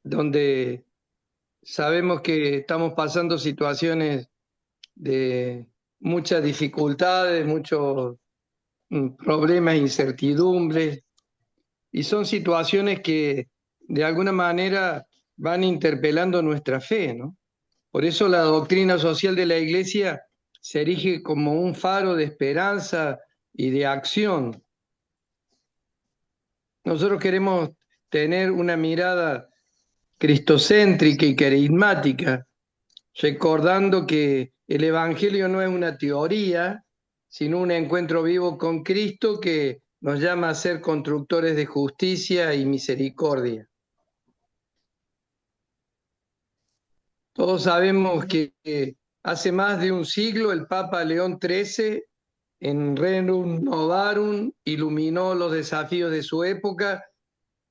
donde sabemos que estamos pasando situaciones de muchas dificultades, muchos problemas, incertidumbres, y son situaciones que de alguna manera van interpelando nuestra fe, ¿no? Por eso la doctrina social de la Iglesia se erige como un faro de esperanza y de acción. Nosotros queremos tener una mirada cristocéntrica y carismática, recordando que el Evangelio no es una teoría, sino un encuentro vivo con Cristo que nos llama a ser constructores de justicia y misericordia. Todos sabemos que hace más de un siglo el Papa León XIII en Rerum Novarum iluminó los desafíos de su época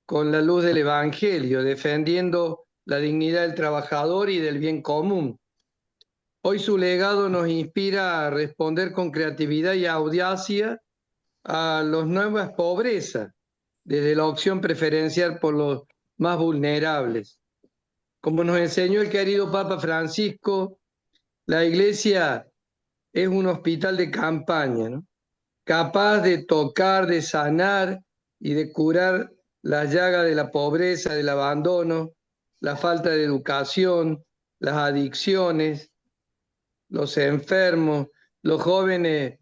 con la luz del Evangelio, defendiendo la dignidad del trabajador y del bien común. Hoy su legado nos inspira a responder con creatividad y audacia a las nuevas pobrezas, desde la opción preferencial por los más vulnerables. Como nos enseñó el querido Papa Francisco, la Iglesia es un hospital de campaña, ¿no? Capaz de tocar, de sanar y de curar las llagas de la pobreza, del abandono, la falta de educación, las adicciones, los enfermos, los jóvenes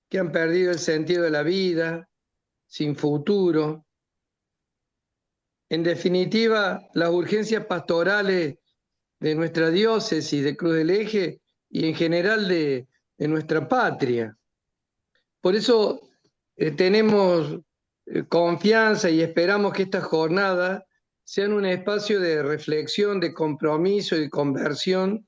que han perdido el sentido de la vida, sin futuro. En definitiva, las urgencias pastorales de nuestra diócesis de Cruz del Eje y en general de nuestra patria. Por eso tenemos confianza y esperamos que estas jornadas sean un espacio de reflexión, de compromiso y de conversión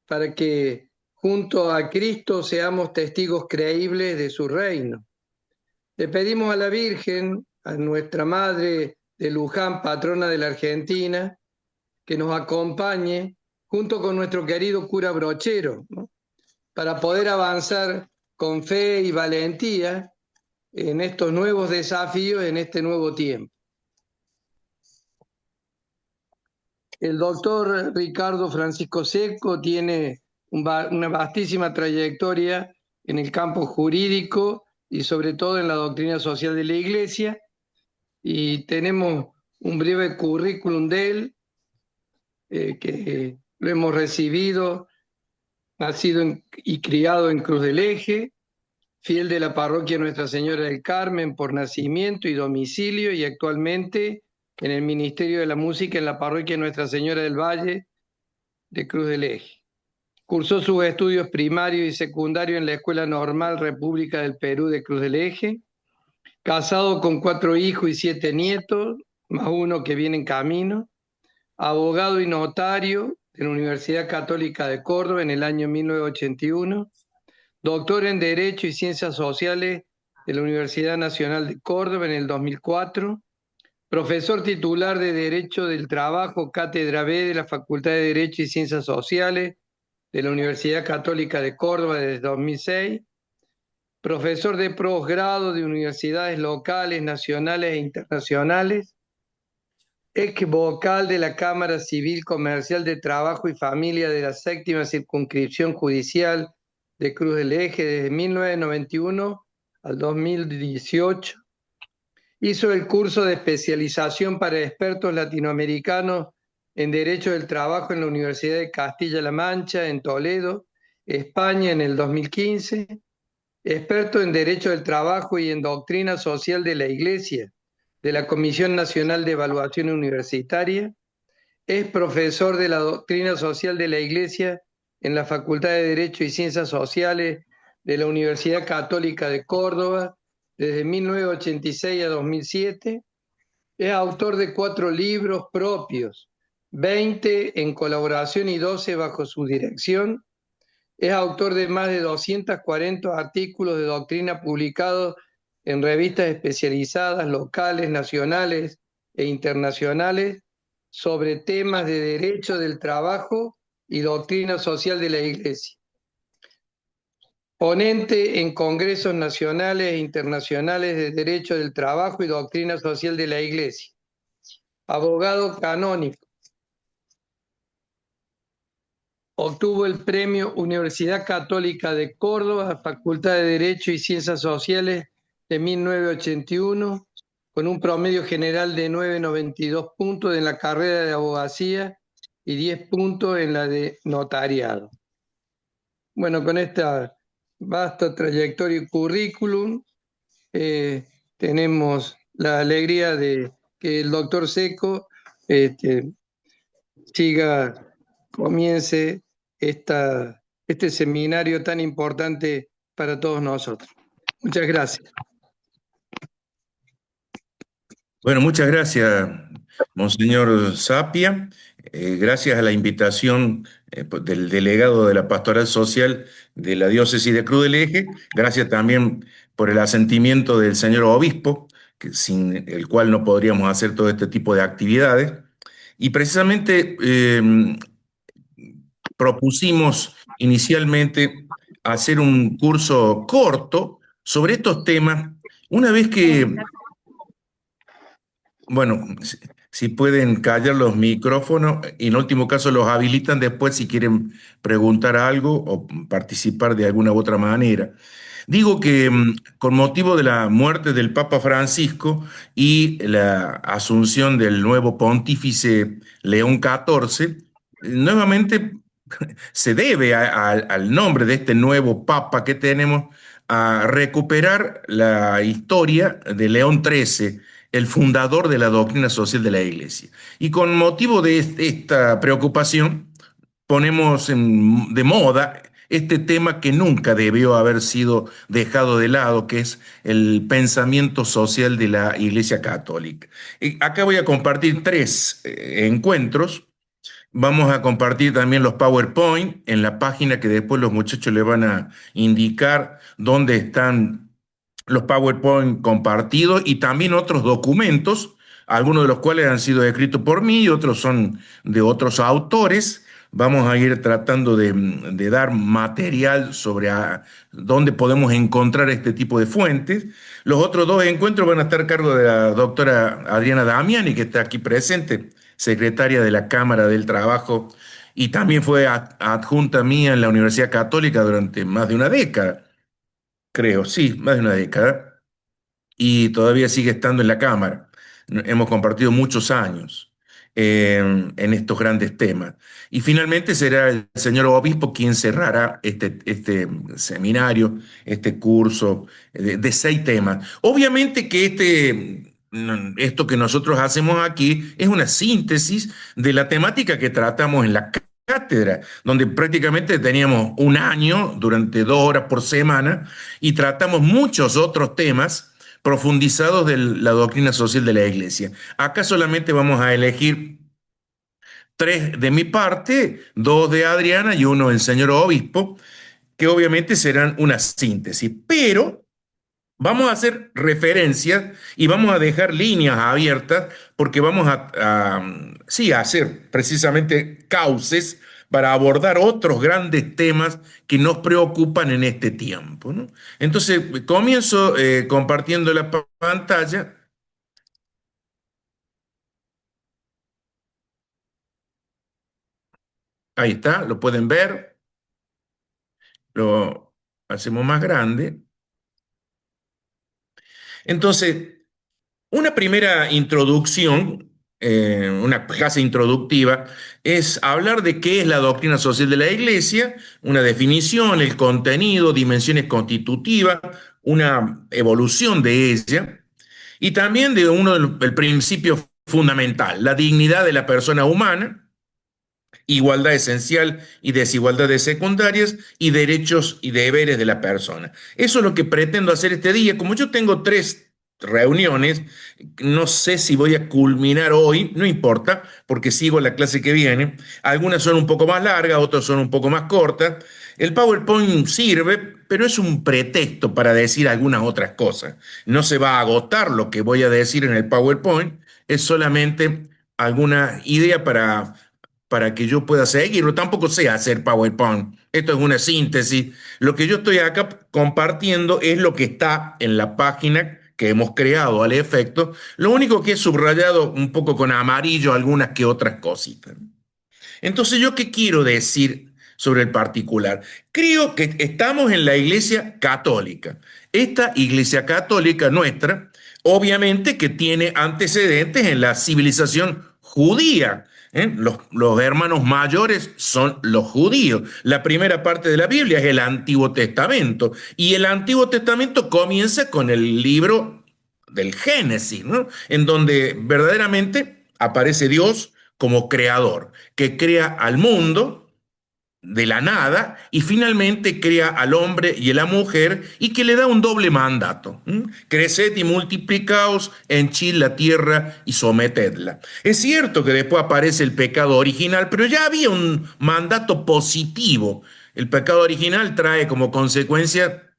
para que junto a Cristo seamos testigos creíbles de su reino. Le pedimos a la Virgen, a nuestra Madre de Luján, patrona de la Argentina, que nos acompañe junto con nuestro querido cura Brochero, ¿no? Para poder avanzar con fe y valentía en estos nuevos desafíos, en este nuevo tiempo. El doctor Ricardo Francisco Secco tiene una vastísima trayectoria en el campo jurídico y sobre todo en la doctrina social de la Iglesia, y tenemos un breve currículum de él, que lo hemos recibido, nacido y criado en Cruz del Eje, fiel de la parroquia Nuestra Señora del Carmen por nacimiento y domicilio, y actualmente en el Ministerio de la Música en la parroquia Nuestra Señora del Valle de Cruz del Eje. Cursó sus estudios primarios y secundarios en la Escuela Normal República del Perú de Cruz del Eje, casado con 4 hijos y 7 nietos, más uno que viene en camino, abogado y notario de la Universidad Católica de Córdoba en el año 1981, doctor en Derecho y Ciencias Sociales de la Universidad Nacional de Córdoba en el 2004, profesor titular de Derecho del Trabajo, Cátedra B de la Facultad de Derecho y Ciencias Sociales de la Universidad Católica de Córdoba desde 2006, profesor de posgrado de universidades locales, nacionales e internacionales, ex vocal de la Cámara Civil Comercial de Trabajo y Familia de la Séptima Circunscripción Judicial de Cruz del Eje desde 1991 al 2018. Hizo el curso de especialización para expertos latinoamericanos en Derecho del Trabajo en la Universidad de Castilla-La Mancha, en Toledo, España, en el 2015. Experto en Derecho del Trabajo y en Doctrina Social de la Iglesia, de la Comisión Nacional de Evaluación Universitaria. Es profesor de la Doctrina Social de la Iglesia en la Facultad de Derecho y Ciencias Sociales de la Universidad Católica de Córdoba desde 1986 a 2007. Es autor de 4 libros propios, 20 en colaboración y 12 bajo su dirección. Es autor de más de 240 artículos de doctrina publicados en revistas especializadas locales, nacionales e internacionales sobre temas de derecho del trabajo y doctrina social de la Iglesia. Ponente en congresos nacionales e internacionales de derecho del trabajo y doctrina social de la Iglesia. abogado canónico. Obtuvo el premio Universidad Católica de Córdoba, Facultad de Derecho y Ciencias Sociales de 1981, con un promedio general de 9,92 puntos en la carrera de abogacía y 10 puntos en la de notariado. Bueno, con esta vasta trayectoria y currículum, tenemos la alegría de que el doctor Secco comience este seminario tan importante para todos nosotros. Muchas gracias. Bueno, muchas gracias, Monseñor Sapia. Gracias a la invitación del delegado de la Pastoral Social de la Diócesis de Cruz del Eje. Gracias también por el asentimiento del señor obispo, sin el cual no podríamos hacer todo este tipo de actividades. Y precisamente propusimos inicialmente hacer un curso corto sobre estos temas, una vez que, bueno, si pueden callar los micrófonos y en último caso los habilitan después si quieren preguntar algo o participar de alguna u otra manera. Digo que con motivo de la muerte del Papa Francisco y la asunción del nuevo pontífice León XIV, nuevamente se debe al nombre de este nuevo papa que tenemos a recuperar la historia de León XIII, el fundador de la doctrina social de la Iglesia. Y con motivo de esta preocupación, ponemos de moda este tema que nunca debió haber sido dejado de lado, que es el pensamiento social de la Iglesia Católica. Y acá voy a compartir tres encuentros. Vamos a compartir también los PowerPoint en la página que después los muchachos les van a indicar dónde están los PowerPoint compartidos y también otros documentos, algunos de los cuales han sido escritos por mí y otros son de otros autores. Vamos a ir tratando de dar material sobre dónde podemos encontrar este tipo de fuentes. Los otros dos encuentros van a estar a cargo de la doctora Adriana Damiani, que está aquí presente, secretaria de la Cámara del Trabajo, y también fue adjunta mía en la Universidad Católica durante más de una década, creo, sí, más de una década, y todavía sigue estando en la Cámara. Hemos compartido muchos años en estos grandes temas. Y finalmente será el señor obispo quien cerrará este seminario, este curso de 6 temas. Obviamente que esto que nosotros hacemos aquí es una síntesis de la temática que tratamos en la cátedra, donde prácticamente teníamos un año durante 2 horas por semana y tratamos muchos otros temas profundizados de la doctrina social de la Iglesia. Acá solamente vamos a elegir 3 de mi parte, 2 de Adriana y 1 del señor obispo, que obviamente serán una síntesis, pero vamos a hacer referencias y vamos a dejar líneas abiertas porque vamos sí, a hacer precisamente cauces para abordar otros grandes temas que nos preocupan en este tiempo, ¿no? Entonces, comienzo compartiendo la pantalla. Ahí está, lo pueden ver. Lo hacemos más grande. Entonces, una primera introducción, una clase introductiva, es hablar de qué es la doctrina social de la Iglesia, una definición, el contenido, dimensiones constitutivas, una evolución de ella, y también de el principio fundamental, la dignidad de la persona humana, igualdad esencial y desigualdades secundarias y derechos y deberes de la persona. Eso es lo que pretendo hacer este día. Como yo tengo 3 reuniones, no sé si voy a culminar hoy, no importa, porque sigo la clase que viene. Algunas son un poco más largas, otras son un poco más cortas. El PowerPoint sirve, pero es un pretexto para decir algunas otras cosas. No se va a agotar lo que voy a decir en el PowerPoint, es solamente alguna idea para que yo pueda seguirlo. Tampoco sé hacer PowerPoint. Esto es una síntesis. Lo que yo estoy acá compartiendo es lo que está en la página que hemos creado al efecto, lo único que he subrayado un poco con amarillo algunas que otras cositas. Entonces, ¿yo qué quiero decir sobre el particular? Creo que estamos en la Iglesia Católica. Esta Iglesia Católica nuestra, obviamente que tiene antecedentes en la civilización judía. Los hermanos mayores son los judíos. La primera parte de la Biblia es el Antiguo Testamento. Y el Antiguo Testamento comienza con el libro del Génesis, ¿no? En donde verdaderamente aparece Dios como creador, que crea al mundo de la nada y finalmente crea al hombre y a la mujer y que le da un doble mandato. Creced y multiplicaos, henchid la tierra y sometedla. Es cierto que después aparece el pecado original, pero ya había un mandato positivo. El pecado original trae como consecuencia,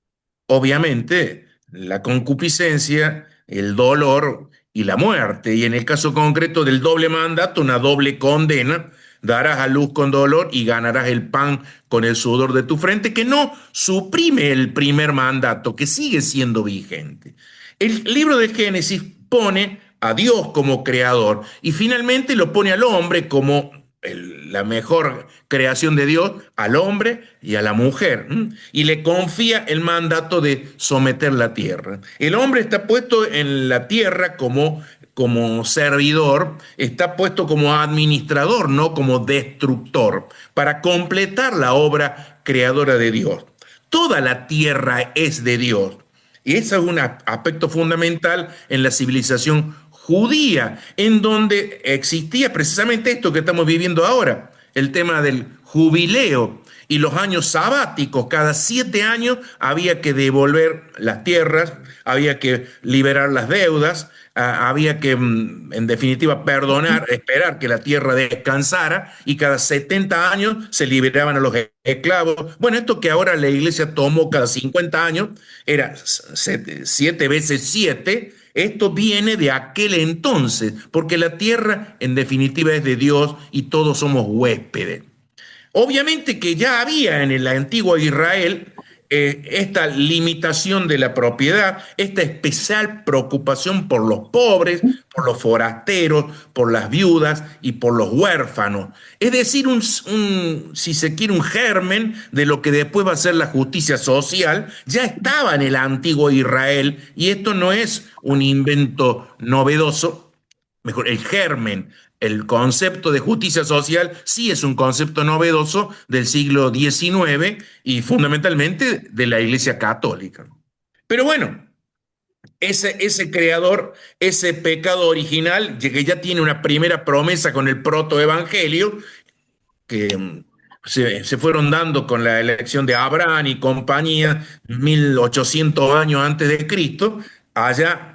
obviamente, la concupiscencia, el dolor y la muerte. Y en el caso concreto del doble mandato, una doble condena: darás a luz con dolor y ganarás el pan con el sudor de tu frente, que no suprime el primer mandato, que sigue siendo vigente. El libro de Génesis pone a Dios como creador y finalmente lo pone al hombre como la mejor creación de Dios, al hombre y a la mujer, y le confía el mandato de someter la tierra. El hombre está puesto en la tierra como servidor, está puesto como administrador, no como destructor, para completar la obra creadora de Dios. Toda la tierra es de Dios. Y ese es un aspecto fundamental en la civilización judía, en donde existía precisamente esto que estamos viviendo ahora, el tema del jubileo y los años sabáticos. Cada 7 años había que devolver las tierras, había que liberar las deudas, había que, en definitiva, perdonar, esperar que la tierra descansara, y cada 70 años se liberaban a los esclavos. Bueno, esto que ahora la iglesia tomó cada 50 años, era 7 veces 7. Esto viene de aquel entonces, porque la tierra en definitiva es de Dios y todos somos huéspedes. Obviamente que ya había en el antiguo Israel esta limitación de la propiedad, esta especial preocupación por los pobres, por los forasteros, por las viudas y por los huérfanos. Es decir, si se quiere, un germen de lo que después va a ser la justicia social, ya estaba en el antiguo Israel, y esto no es un invento novedoso. Mejor, el germen, el concepto de justicia social sí es un concepto novedoso del siglo XIX y fundamentalmente de la Iglesia Católica. Pero bueno, ese creador, ese pecado original, que ya tiene una primera promesa con el protoevangelio, que se fueron dando con la elección de Abraham y compañía 1800 años antes de Cristo, allá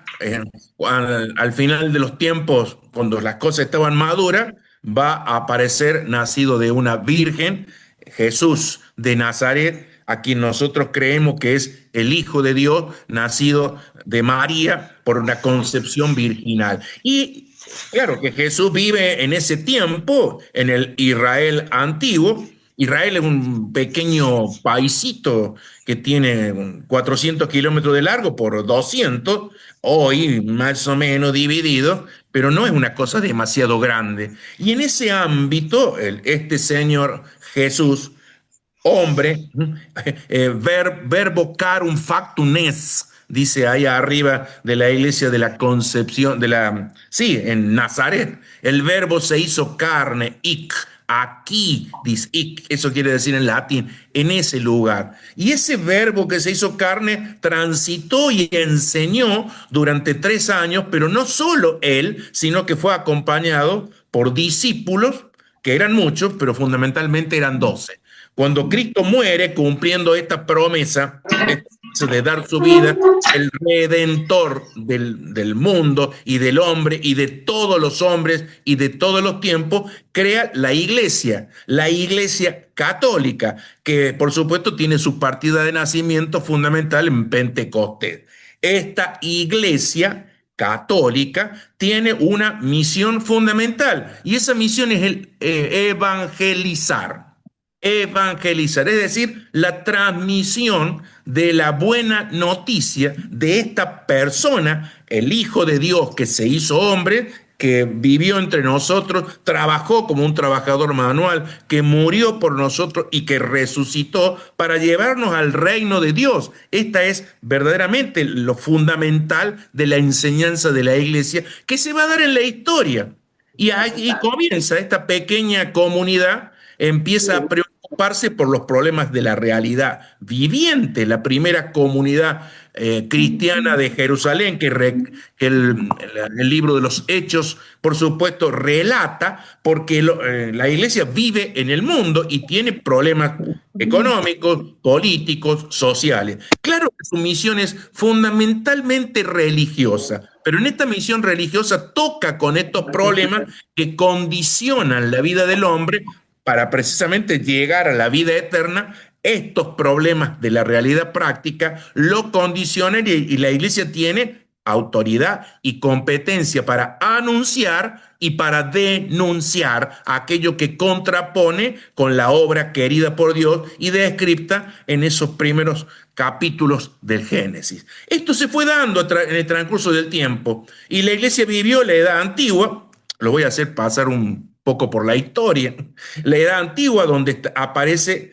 al final de los tiempos, cuando las cosas estaban maduras, va a aparecer nacido de una virgen, Jesús de Nazaret, a quien nosotros creemos que es el Hijo de Dios, nacido de María por una concepción virginal. Y claro que Jesús vive en ese tiempo, en el Israel antiguo. Israel es un pequeño paisito que tiene 400 kilómetros de largo por 200, hoy más o menos dividido, pero no es una cosa demasiado grande. Y en ese ámbito, este Señor Jesús, hombre, verbo carum factum es, dice ahí arriba de la iglesia de la Concepción, sí, en Nazaret, el verbo se hizo carne, ic, aquí, dice ic, eso quiere decir en latín, en ese lugar. Y ese verbo que se hizo carne transitó y enseñó durante 3 años, pero no solo él, sino que fue acompañado por discípulos, que eran muchos, pero fundamentalmente eran 12. Cuando Cristo muere cumpliendo esta promesa de dar su vida, el redentor del mundo y del hombre y de todos los hombres y de todos los tiempos, crea la iglesia católica, que por supuesto tiene su partida de nacimiento fundamental en Pentecostés. Esta iglesia católica tiene una misión fundamental, y esa misión es el evangelizar. evangelizar, es decir, la transmisión de la buena noticia de esta persona, el Hijo de Dios que se hizo hombre, que vivió entre nosotros, trabajó como un trabajador manual, que murió por nosotros y que resucitó para llevarnos al reino de Dios. Esta es verdaderamente lo fundamental de la enseñanza de la iglesia que se va a dar en la historia. Y ahí comienza esta pequeña comunidad, empieza a preocuparse por los problemas de la realidad viviente. La primera comunidad cristiana de Jerusalén, que el libro de los Hechos, por supuesto, relata, porque la iglesia vive en el mundo y tiene problemas económicos, políticos, sociales. Claro que su misión es fundamentalmente religiosa, pero en esta misión religiosa toca con estos problemas que condicionan la vida del hombre para precisamente llegar a la vida eterna. Estos problemas de la realidad práctica lo condicionan y la iglesia tiene autoridad y competencia para anunciar y para denunciar aquello que contrapone con la obra querida por Dios y descripta en esos primeros capítulos del Génesis. Esto se fue dando en el transcurso del tiempo y la iglesia vivió la edad antigua. Lo voy a hacer pasar un poco por la historia. La edad antigua donde aparece,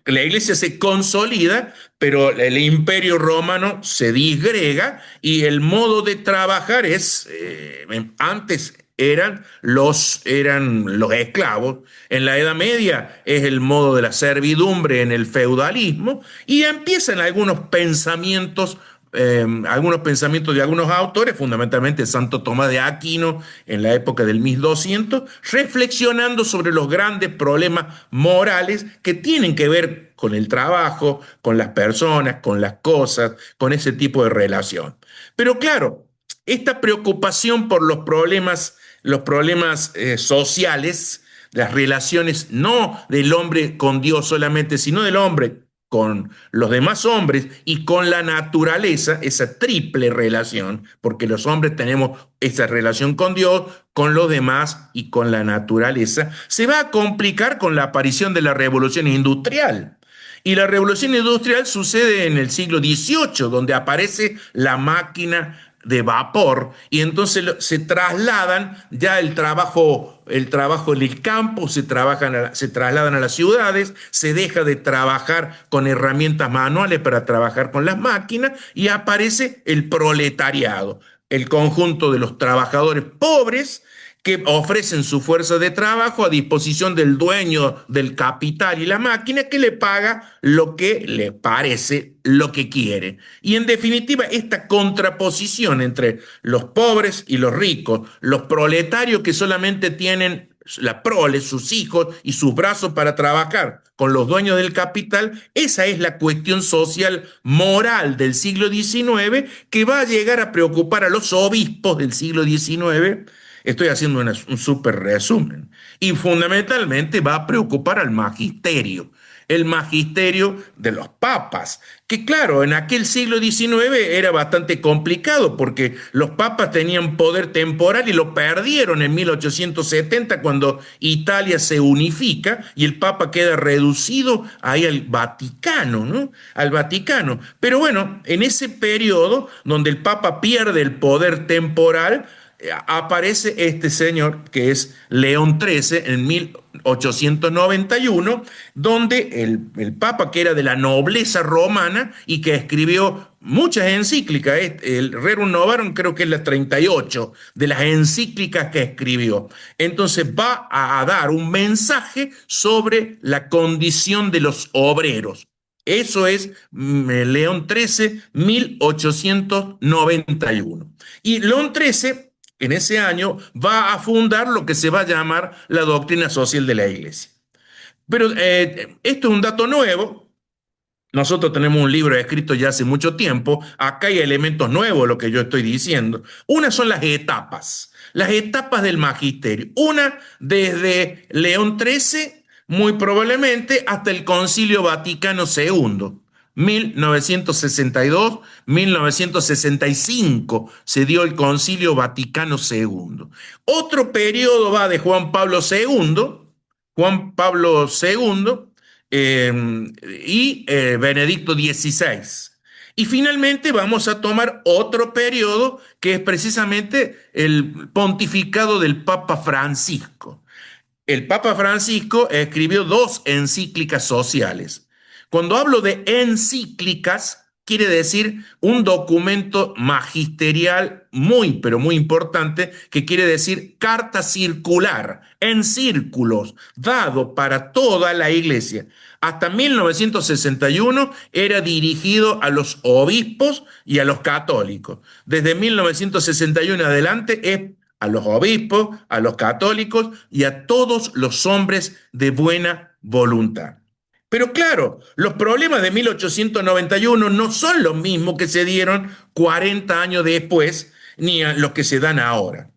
la iglesia se consolida, pero el imperio romano se disgrega y el modo de trabajar es, antes eran los esclavos, en la Edad Media es el modo de la servidumbre en el feudalismo y empiezan algunos pensamientos de algunos autores, fundamentalmente Santo Tomás de Aquino en la época del 1200, reflexionando sobre los grandes problemas morales que tienen que ver con el trabajo, con las personas, con las cosas, con ese tipo de relación. Pero claro, esta preocupación por los problemas sociales, las relaciones no del hombre con Dios solamente, sino del hombre con los demás hombres y con la naturaleza, esa triple relación, porque los hombres tenemos esa relación con Dios, con los demás y con la naturaleza, se va a complicar con la aparición de la revolución industrial. Y la revolución industrial sucede en el siglo XVIII, donde aparece la máquina de vapor y entonces se trasladan ya el trabajo en el campo, se trasladan a las ciudades, se deja de trabajar con herramientas manuales para trabajar con las máquinas y aparece el proletariado, el conjunto de los trabajadores pobres que ofrecen su fuerza de trabajo a disposición del dueño del capital y la máquina que le paga lo que le parece, lo que quiere. Y en definitiva, esta contraposición entre los pobres y los ricos, los proletarios que solamente tienen la prole, sus hijos y sus brazos para trabajar con los dueños del capital, esa es la cuestión social moral del siglo XIX que va a llegar a preocupar a los obispos del siglo XIX. Estoy haciendo un súper resumen. Y fundamentalmente va a preocupar al magisterio, el magisterio de los papas, que claro, en aquel siglo XIX era bastante complicado porque los papas tenían poder temporal y lo perdieron en 1870 cuando Italia se unifica y el papa queda reducido ahí al Vaticano, ¿no? Al Vaticano. Pero bueno, en ese periodo donde el papa pierde el poder temporal, aparece este señor que es León XIII en 1891, donde el papa que era de la nobleza romana y que escribió muchas encíclicas, el Rerum Novarum creo que es la 38 de las encíclicas que escribió. Entonces va a dar un mensaje sobre la condición de los obreros. Eso es León XIII, 1891. Y León XIII en ese año va a fundar lo que se va a llamar la doctrina social de la Iglesia. Pero esto es un dato nuevo. Nosotros tenemos un libro escrito ya hace mucho tiempo. Acá hay elementos nuevos, lo que yo estoy diciendo. Una son las etapas del magisterio. Una desde León XIII, muy probablemente, hasta el Concilio Vaticano II. 1962-1965 se dio el Concilio Vaticano II. Otro periodo va de Juan Pablo II, eh, Benedicto XVI. Y finalmente vamos a tomar otro periodo que es precisamente el pontificado del Papa Francisco. El Papa Francisco escribió dos encíclicas sociales. Cuando hablo de encíclicas, quiere decir un documento magisterial muy, pero muy importante, que quiere decir carta circular, en círculos, dado para toda la iglesia. Hasta 1961 era dirigido a los obispos y a los católicos. Desde 1961 en adelante es a los obispos, a los católicos y a todos los hombres de buena voluntad. Pero claro, los problemas de 1891 no son los mismos que se dieron 40 años después, ni a los que se dan ahora.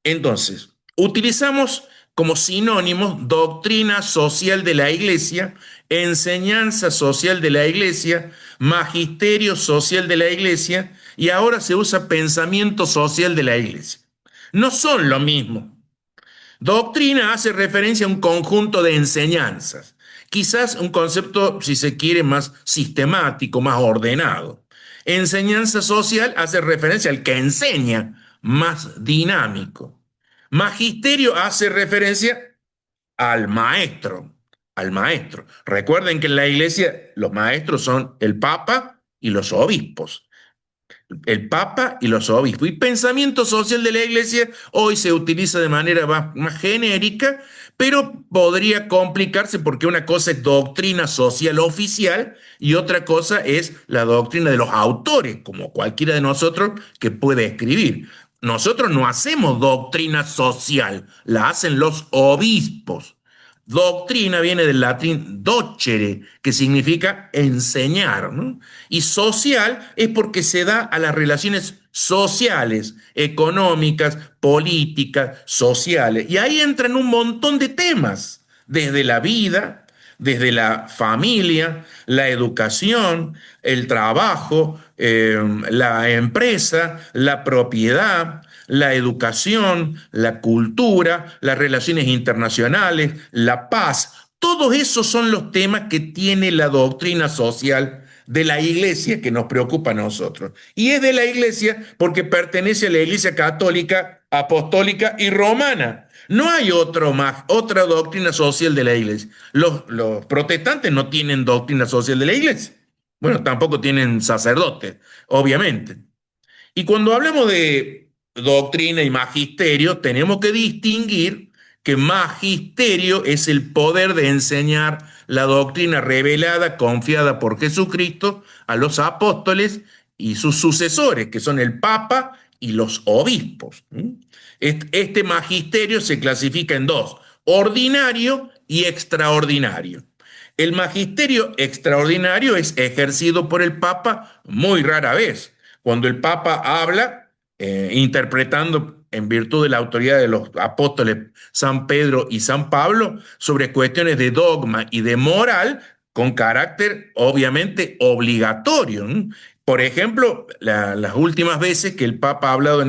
Entonces, utilizamos como sinónimos doctrina social de la Iglesia, enseñanza social de la Iglesia, magisterio social de la Iglesia, y ahora se usa pensamiento social de la Iglesia. No son lo mismo. Doctrina hace referencia a un conjunto de enseñanzas, quizás un concepto, si se quiere, más sistemático, más ordenado. Enseñanza social hace referencia al que enseña, más dinámico. Magisterio hace referencia al maestro, al maestro. Recuerden que en la iglesia los maestros son el papa y los obispos. El Papa y los obispos. Y pensamiento social de la Iglesia hoy se utiliza de manera más genérica, pero podría complicarse porque una cosa es doctrina social oficial y otra cosa es la doctrina de los autores, como cualquiera de nosotros que puede escribir. Nosotros no hacemos doctrina social, la hacen los obispos. Doctrina viene del latín docere, que significa enseñar, ¿no? Y social es porque se da a las relaciones sociales, económicas, políticas, sociales. Y ahí entran un montón de temas, desde la vida, desde la familia, la educación, el trabajo, la empresa, la propiedad, la educación, la cultura, las relaciones internacionales, la paz. Todos esos son los temas que tiene la doctrina social de la iglesia que nos preocupa a nosotros. Y es de la iglesia porque pertenece a la iglesia católica, apostólica y romana. No hay otra doctrina social de la iglesia. Los protestantes no tienen doctrina social de la iglesia. Bueno, tampoco tienen sacerdotes, obviamente. Y cuando hablamos de doctrina y magisterio, tenemos que distinguir que magisterio es el poder de enseñar la doctrina revelada, confiada por Jesucristo a los apóstoles y sus sucesores, que son el Papa y los obispos. Este magisterio se clasifica en dos, ordinario y extraordinario. El magisterio extraordinario es ejercido por el Papa muy rara vez. Cuando el Papa habla, interpretando en virtud de la autoridad de los apóstoles San Pedro y San Pablo sobre cuestiones de dogma y de moral, con carácter obviamente obligatorio. Por ejemplo, las últimas veces que el Papa ha hablado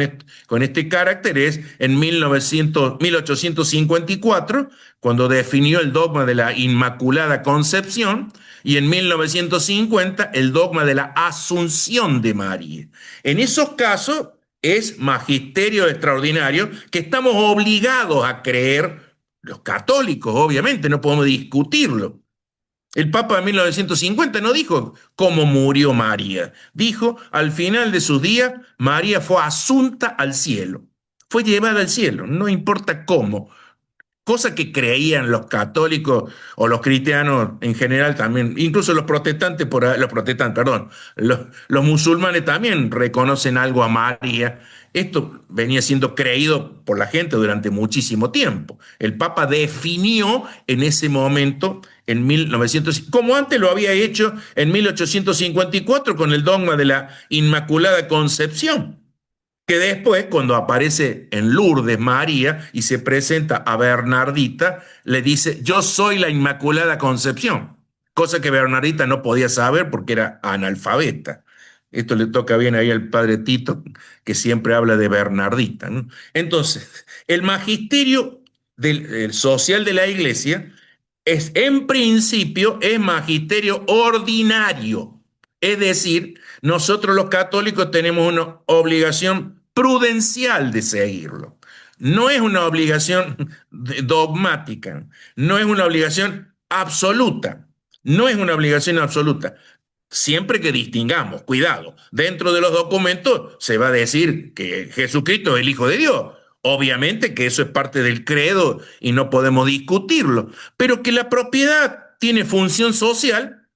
con este carácter es en 1854, cuando definió el dogma de la Inmaculada Concepción, y en 1950 el dogma de la Asunción de María. En esos casos es magisterio extraordinario que estamos obligados a creer, los católicos, obviamente, no podemos discutirlo. El Papa de 1950 no dijo cómo murió María, dijo al final de sus días María fue asunta al cielo, fue llevada al cielo, no importa cómo, cosa que creían los católicos o los cristianos en general también, incluso los protestantes, los protestantes, perdón, los musulmanes también reconocen algo a María. Esto venía siendo creído por la gente durante muchísimo tiempo. El Papa definió en ese momento, en 1900, como antes lo había hecho en 1854 con el dogma de la Inmaculada Concepción, que después, cuando aparece en Lourdes María y se presenta a Bernardita, le dice, yo soy la Inmaculada Concepción, cosa que Bernardita no podía saber porque era analfabeta. Esto le toca bien ahí al padre Tito, que siempre habla de Bernardita, ¿no? Entonces, el magisterio social de la iglesia en principio, es magisterio ordinario. Es decir, nosotros los católicos tenemos una obligación prudencial de seguirlo. No es una obligación dogmática, no es una obligación absoluta, no es una obligación absoluta. Siempre que distingamos, cuidado, dentro de los documentos se va a decir que Jesucristo es el Hijo de Dios. Obviamente que eso es parte del credo y no podemos discutirlo, pero que la propiedad tiene función social,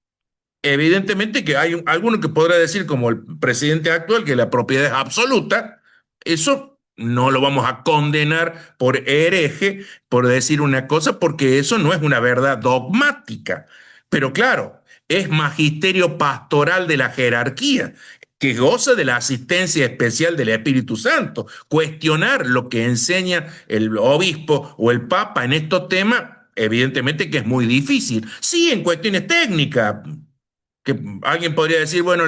evidentemente que hay alguno que podrá decir, como el presidente actual, que la propiedad es absoluta. Eso no lo vamos a condenar por hereje, por decir una cosa, porque eso no es una verdad dogmática. Pero claro, es magisterio pastoral de la jerarquía, que goza de la asistencia especial del Espíritu Santo. Cuestionar lo que enseña el obispo o el papa en estos temas, evidentemente que es muy difícil. Sí, en cuestiones técnicas, que alguien podría decir, bueno,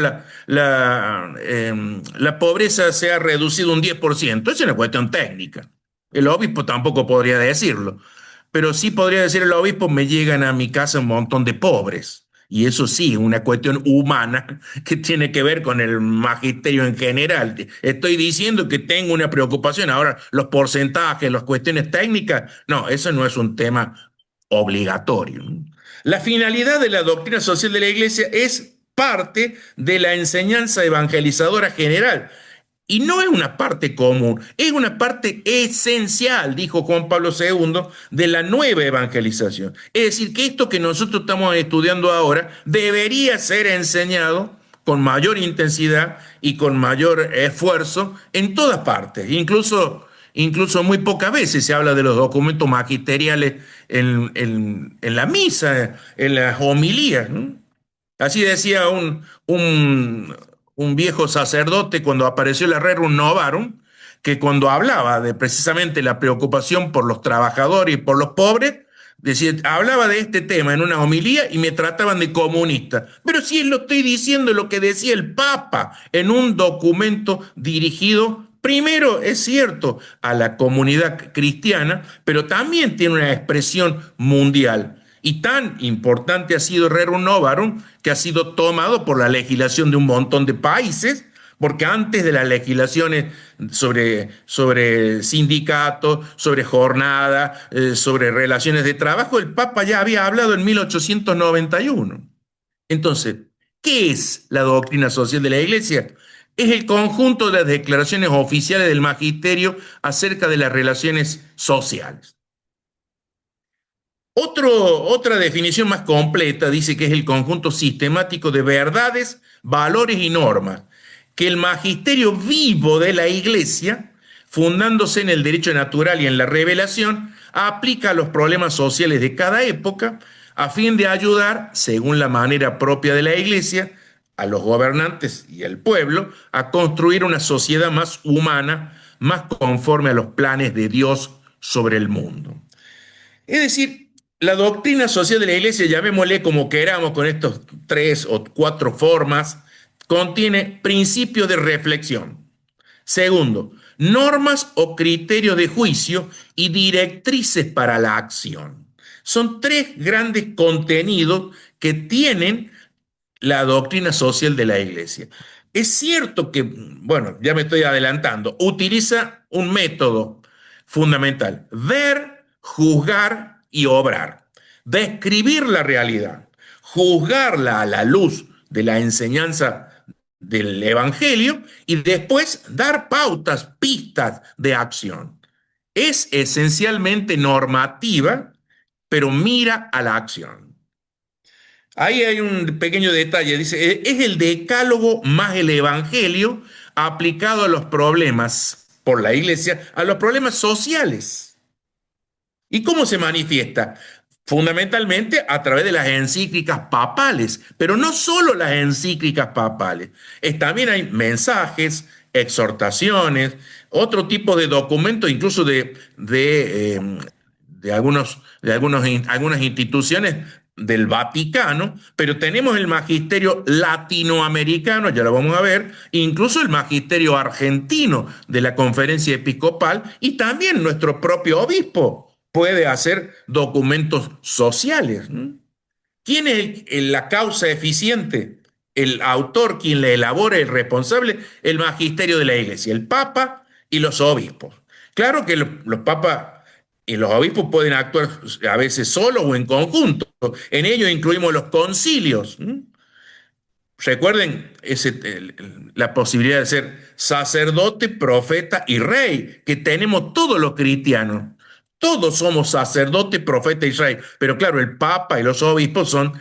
la pobreza se ha reducido un 10%. Es una cuestión técnica. El obispo tampoco podría decirlo, pero sí podría decir el obispo, me llegan a mi casa un montón de pobres. Y eso sí, es una cuestión humana que tiene que ver con el magisterio en general. Estoy diciendo que tengo una preocupación. Ahora, los porcentajes, las cuestiones técnicas, no, eso no es un tema obligatorio. La finalidad de la doctrina social de la Iglesia es parte de la enseñanza evangelizadora general. Y no es una parte común, es una parte esencial, dijo Juan Pablo II, de la nueva evangelización. Es decir, que esto que nosotros estamos estudiando ahora debería ser enseñado con mayor intensidad y con mayor esfuerzo en todas partes. Incluso muy pocas veces se habla de los documentos magisteriales en la misa, en las homilías, ¿no? Así decía un viejo sacerdote cuando apareció la Rerum Novarum, que cuando hablaba de precisamente la preocupación por los trabajadores y por los pobres, decía, hablaba de este tema en una homilía y me trataban de comunista. Pero si lo estoy diciendo lo que decía el Papa en un documento dirigido, primero, es cierto, a la comunidad cristiana, pero también tiene una expresión mundial. Y tan importante ha sido Rerum Novarum que ha sido tomado por la legislación de un montón de países, porque antes de las legislaciones sobre sindicatos, sobre jornada, sobre relaciones de trabajo, el Papa ya había hablado en 1891. Entonces, ¿qué es la doctrina social de la Iglesia? Es el conjunto de las declaraciones oficiales del magisterio acerca de las relaciones sociales. Otra definición más completa dice que es el conjunto sistemático de verdades, valores y normas que el magisterio vivo de la Iglesia, fundándose en el derecho natural y en la revelación, aplica a los problemas sociales de cada época a fin de ayudar, según la manera propia de la Iglesia, a los gobernantes y al pueblo a construir una sociedad más humana, más conforme a los planes de Dios sobre el mundo. Es decir, la doctrina social de la Iglesia, llamémosle como queramos con estos 3 o 4 formas, contiene principios de reflexión. Segundo, normas o criterios de juicio y directrices para la acción. Son 3 grandes contenidos que tienen la doctrina social de la Iglesia. Es cierto que, bueno, ya me estoy adelantando, utiliza un método fundamental: ver, juzgar y obrar. Describir la realidad, juzgarla a la luz de la enseñanza del Evangelio y después dar pautas, pistas de acción. Es esencialmente normativa, pero mira a la acción. Ahí hay un pequeño detalle, dice, es el decálogo más el evangelio aplicado a los problemas por la iglesia, a los problemas sociales. ¿Y cómo se manifiesta? Fundamentalmente a través de las encíclicas papales, pero no solo las encíclicas papales, también hay mensajes, exhortaciones, otro tipo de documentos, incluso algunas instituciones del Vaticano, pero tenemos el magisterio latinoamericano, ya lo vamos a ver, incluso el magisterio argentino de la Conferencia Episcopal y también nuestro propio obispo puede hacer documentos sociales. ¿Quién es la causa eficiente? El autor, quien la elabora, el responsable, el magisterio de la Iglesia, el Papa y los obispos. Claro que los papas y los obispos pueden actuar a veces solos o en conjunto. En ello incluimos los concilios. Recuerden la posibilidad de ser sacerdote, profeta y rey, que tenemos todos los cristianos. Todos somos sacerdote, profeta y rey. Pero claro, el Papa y los obispos son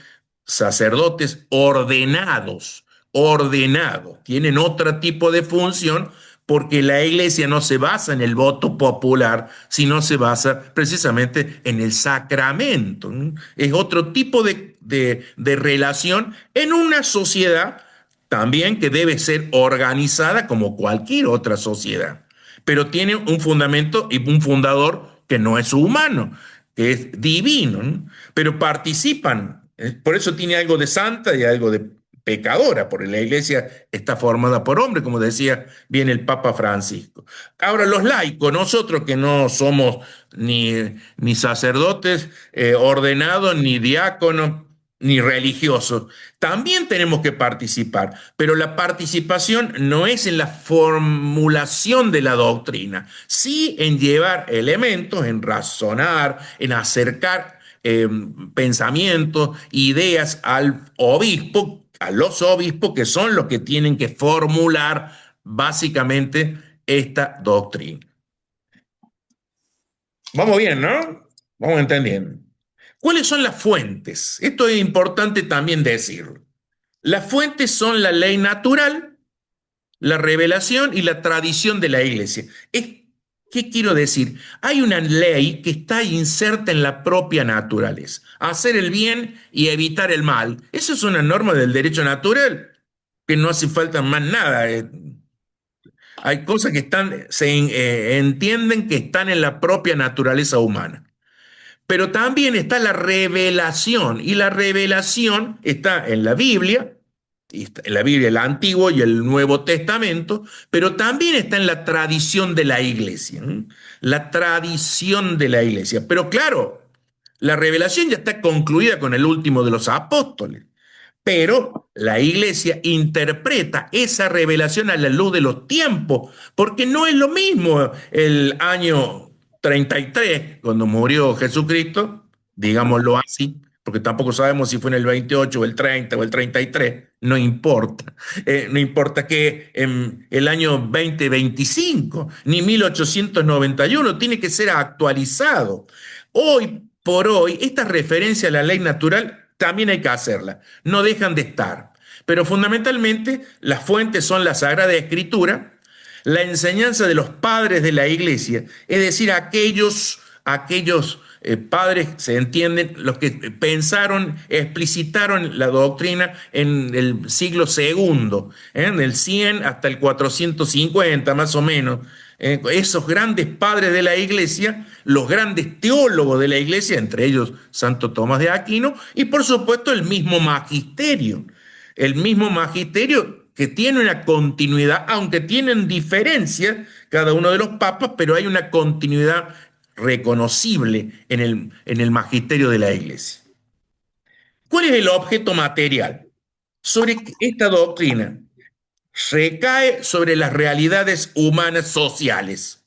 sacerdotes ordenados, ordenados. Tienen otro tipo de función porque la iglesia no se basa en el voto popular, sino se basa precisamente en el sacramento. Es otro tipo de relación en una sociedad también que debe ser organizada como cualquier otra sociedad, pero tiene un fundamento y un fundador que no es humano, que es divino, ¿no? Pero participan. Por eso tiene algo de santa y algo de pecadora, porque la iglesia está formada por hombres, como decía bien el Papa Francisco. Ahora, los laicos, nosotros que no somos ni sacerdotes ordenados, ni diáconos, ni religiosos, también tenemos que participar, pero la participación no es en la formulación de la doctrina, sí en llevar elementos, en razonar, en acercar pensamientos, ideas al obispo, a los obispos, que son los que tienen que formular básicamente esta doctrina. Vamos bien, ¿no? Vamos entendiendo. ¿Cuáles son las fuentes? Esto es importante también decirlo. Las fuentes son la ley natural, la revelación y la tradición de la iglesia. ¿Qué quiero decir? Hay una ley que está inserta en la propia naturaleza. Hacer el bien y evitar el mal. Eso es una norma del derecho natural, que no hace falta más nada. Hay cosas que se entienden que están en la propia naturaleza humana. Pero también está la revelación, y la revelación está en la Biblia, el Antiguo y el Nuevo Testamento, pero también está en la tradición de la iglesia, ¿eh? La tradición de la iglesia. Pero claro, la revelación ya está concluida con el último de los apóstoles, pero la iglesia interpreta esa revelación a la luz de los tiempos, porque no es lo mismo el año 33, cuando murió Jesucristo, digámoslo así, porque tampoco sabemos si fue en el 28 o el 30 o el 33, no importa. No importa que en el año 2025, ni 1891, tiene que ser actualizado. Hoy por hoy, esta referencia a la ley natural también hay que hacerla, no dejan de estar. Pero fundamentalmente las fuentes son la Sagrada Escritura, la enseñanza de los padres de la iglesia, es decir, aquellos padres, se entienden, los que pensaron, explicitaron la doctrina en el siglo segundo, del 100 hasta el 450 más o menos. Esos grandes padres de la iglesia, los grandes teólogos de la iglesia, entre ellos Santo Tomás de Aquino, y por supuesto el mismo magisterio que tiene una continuidad, aunque tienen diferencias cada uno de los papas, pero hay una continuidad reconocible en el magisterio de la iglesia. ¿Cuál es el objeto material? Sobre esta doctrina recae sobre las realidades humanas sociales.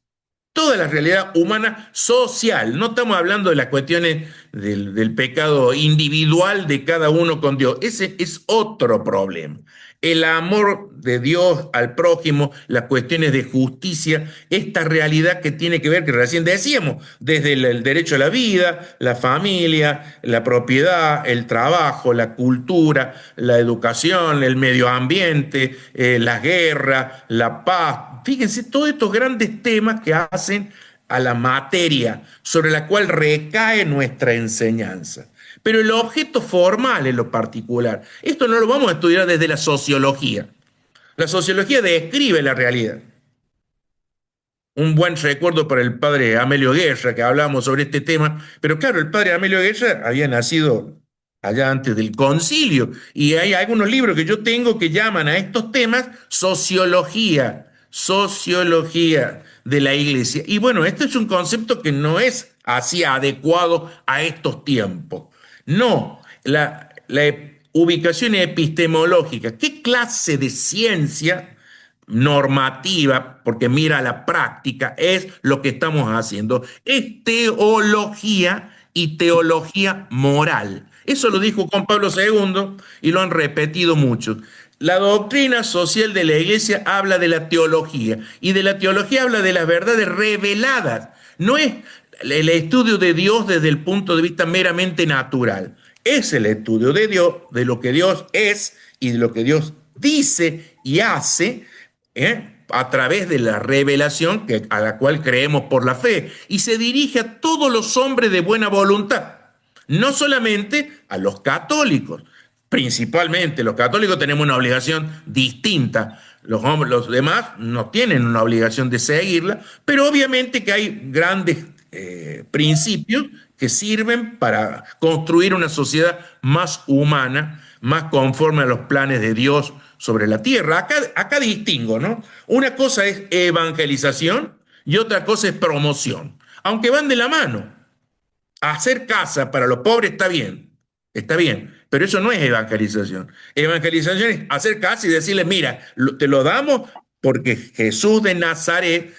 Toda la realidad humana social. No estamos hablando de las cuestiones del pecado individual de cada uno con Dios. Ese es otro problema. El amor de Dios al prójimo, las cuestiones de justicia, esta realidad que tiene que ver, que recién decíamos, desde el derecho a la vida, la familia, la propiedad, el trabajo, la cultura, la educación, el medio ambiente, la guerra, la paz. Fíjense, todos estos grandes temas que hacen a la materia sobre la cual recae nuestra enseñanza. Pero el objeto formal en lo particular, esto no lo vamos a estudiar desde la sociología. La sociología describe la realidad. Un buen recuerdo para el padre Amelio Guerra, que hablamos sobre este tema, pero claro, el padre Amelio Guerra había nacido allá antes del concilio, y hay algunos libros que yo tengo que llaman a estos temas sociología de la iglesia. Y bueno, este es un concepto que no es así adecuado a estos tiempos. No, la ubicación epistemológica. ¿Qué clase de ciencia normativa, porque mira la práctica, es lo que estamos haciendo? Es teología y teología moral. Eso lo dijo Juan Pablo II y lo han repetido muchos. La doctrina social de la Iglesia habla de la teología y de la teología habla de las verdades reveladas. No es el estudio de Dios desde el punto de vista meramente natural. Es el estudio de Dios, de lo que Dios es y de lo que Dios dice y hace, a través de la revelación a la cual creemos por la fe. Y se dirige a todos los hombres de buena voluntad, no solamente a los católicos. Principalmente los católicos tenemos una obligación distinta. Los demás no tienen una obligación de seguirla, pero obviamente que hay grandes principios que sirven para construir una sociedad más humana, más conforme a los planes de Dios sobre la tierra. Acá distingo, ¿no? Una cosa es evangelización y otra cosa es promoción, aunque van de la mano. Hacer casa para los pobres está bien, pero eso no es evangelización. Evangelización es hacer casa y decirles, mira, te lo damos porque Jesús de Nazaret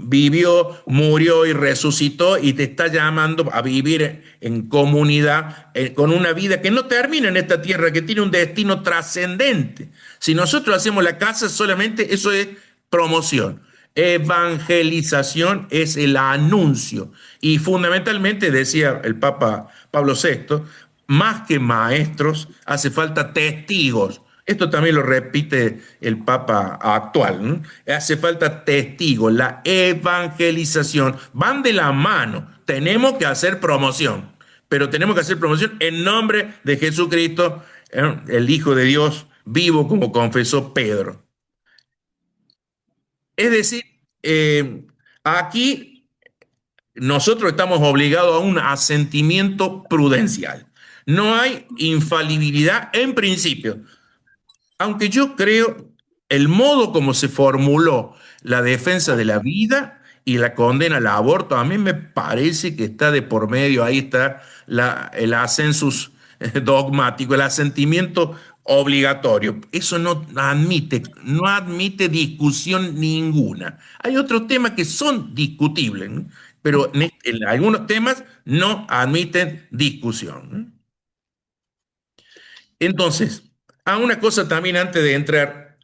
vivió, murió y resucitó y te está llamando a vivir en comunidad, con una vida que no termina en esta tierra, que tiene un destino trascendente. Si nosotros hacemos la casa, solamente eso es promoción. Evangelización es el anuncio. Y fundamentalmente, decía el Papa Pablo VI, más que maestros, hace falta testigos. Esto también lo repite el Papa actual, ¿no? Hace falta testigos. La evangelización van de la mano. Tenemos que hacer promoción, pero tenemos que hacer promoción en nombre de Jesucristo, el Hijo de Dios vivo, como confesó Pedro. Es decir, aquí nosotros estamos obligados a un asentimiento prudencial. No hay infalibilidad en principio, aunque yo creo el modo como se formuló la defensa de la vida y la condena al aborto, a mí me parece que está de por medio, ahí está el ascensus dogmático, el asentimiento obligatorio. Eso no admite discusión ninguna. Hay otros temas que son discutibles, ¿no? Pero en algunos temas no admiten discusión, ¿no? Entonces, a una cosa también antes de entrar,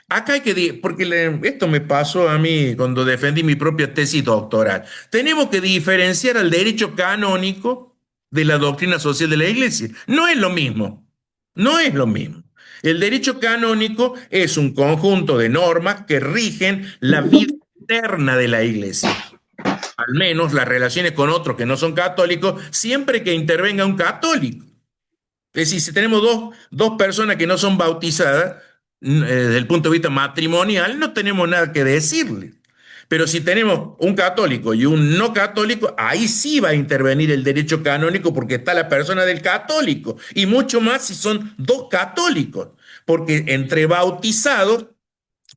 acá hay que, porque esto me pasó a mí cuando defendí mi propia tesis doctoral. Tenemos que diferenciar al derecho canónico de la doctrina social de la Iglesia. No es lo mismo, no es lo mismo. El derecho canónico es un conjunto de normas que rigen la vida interna de la Iglesia, al menos las relaciones con otros que no son católicos, siempre que intervenga un católico. Es decir, si tenemos dos personas que no son bautizadas, desde el punto de vista matrimonial, no tenemos nada que decirle. Pero si tenemos un católico y un no católico, ahí sí va a intervenir el derecho canónico porque está la persona del católico. Y mucho más si son dos católicos. Porque entre bautizados,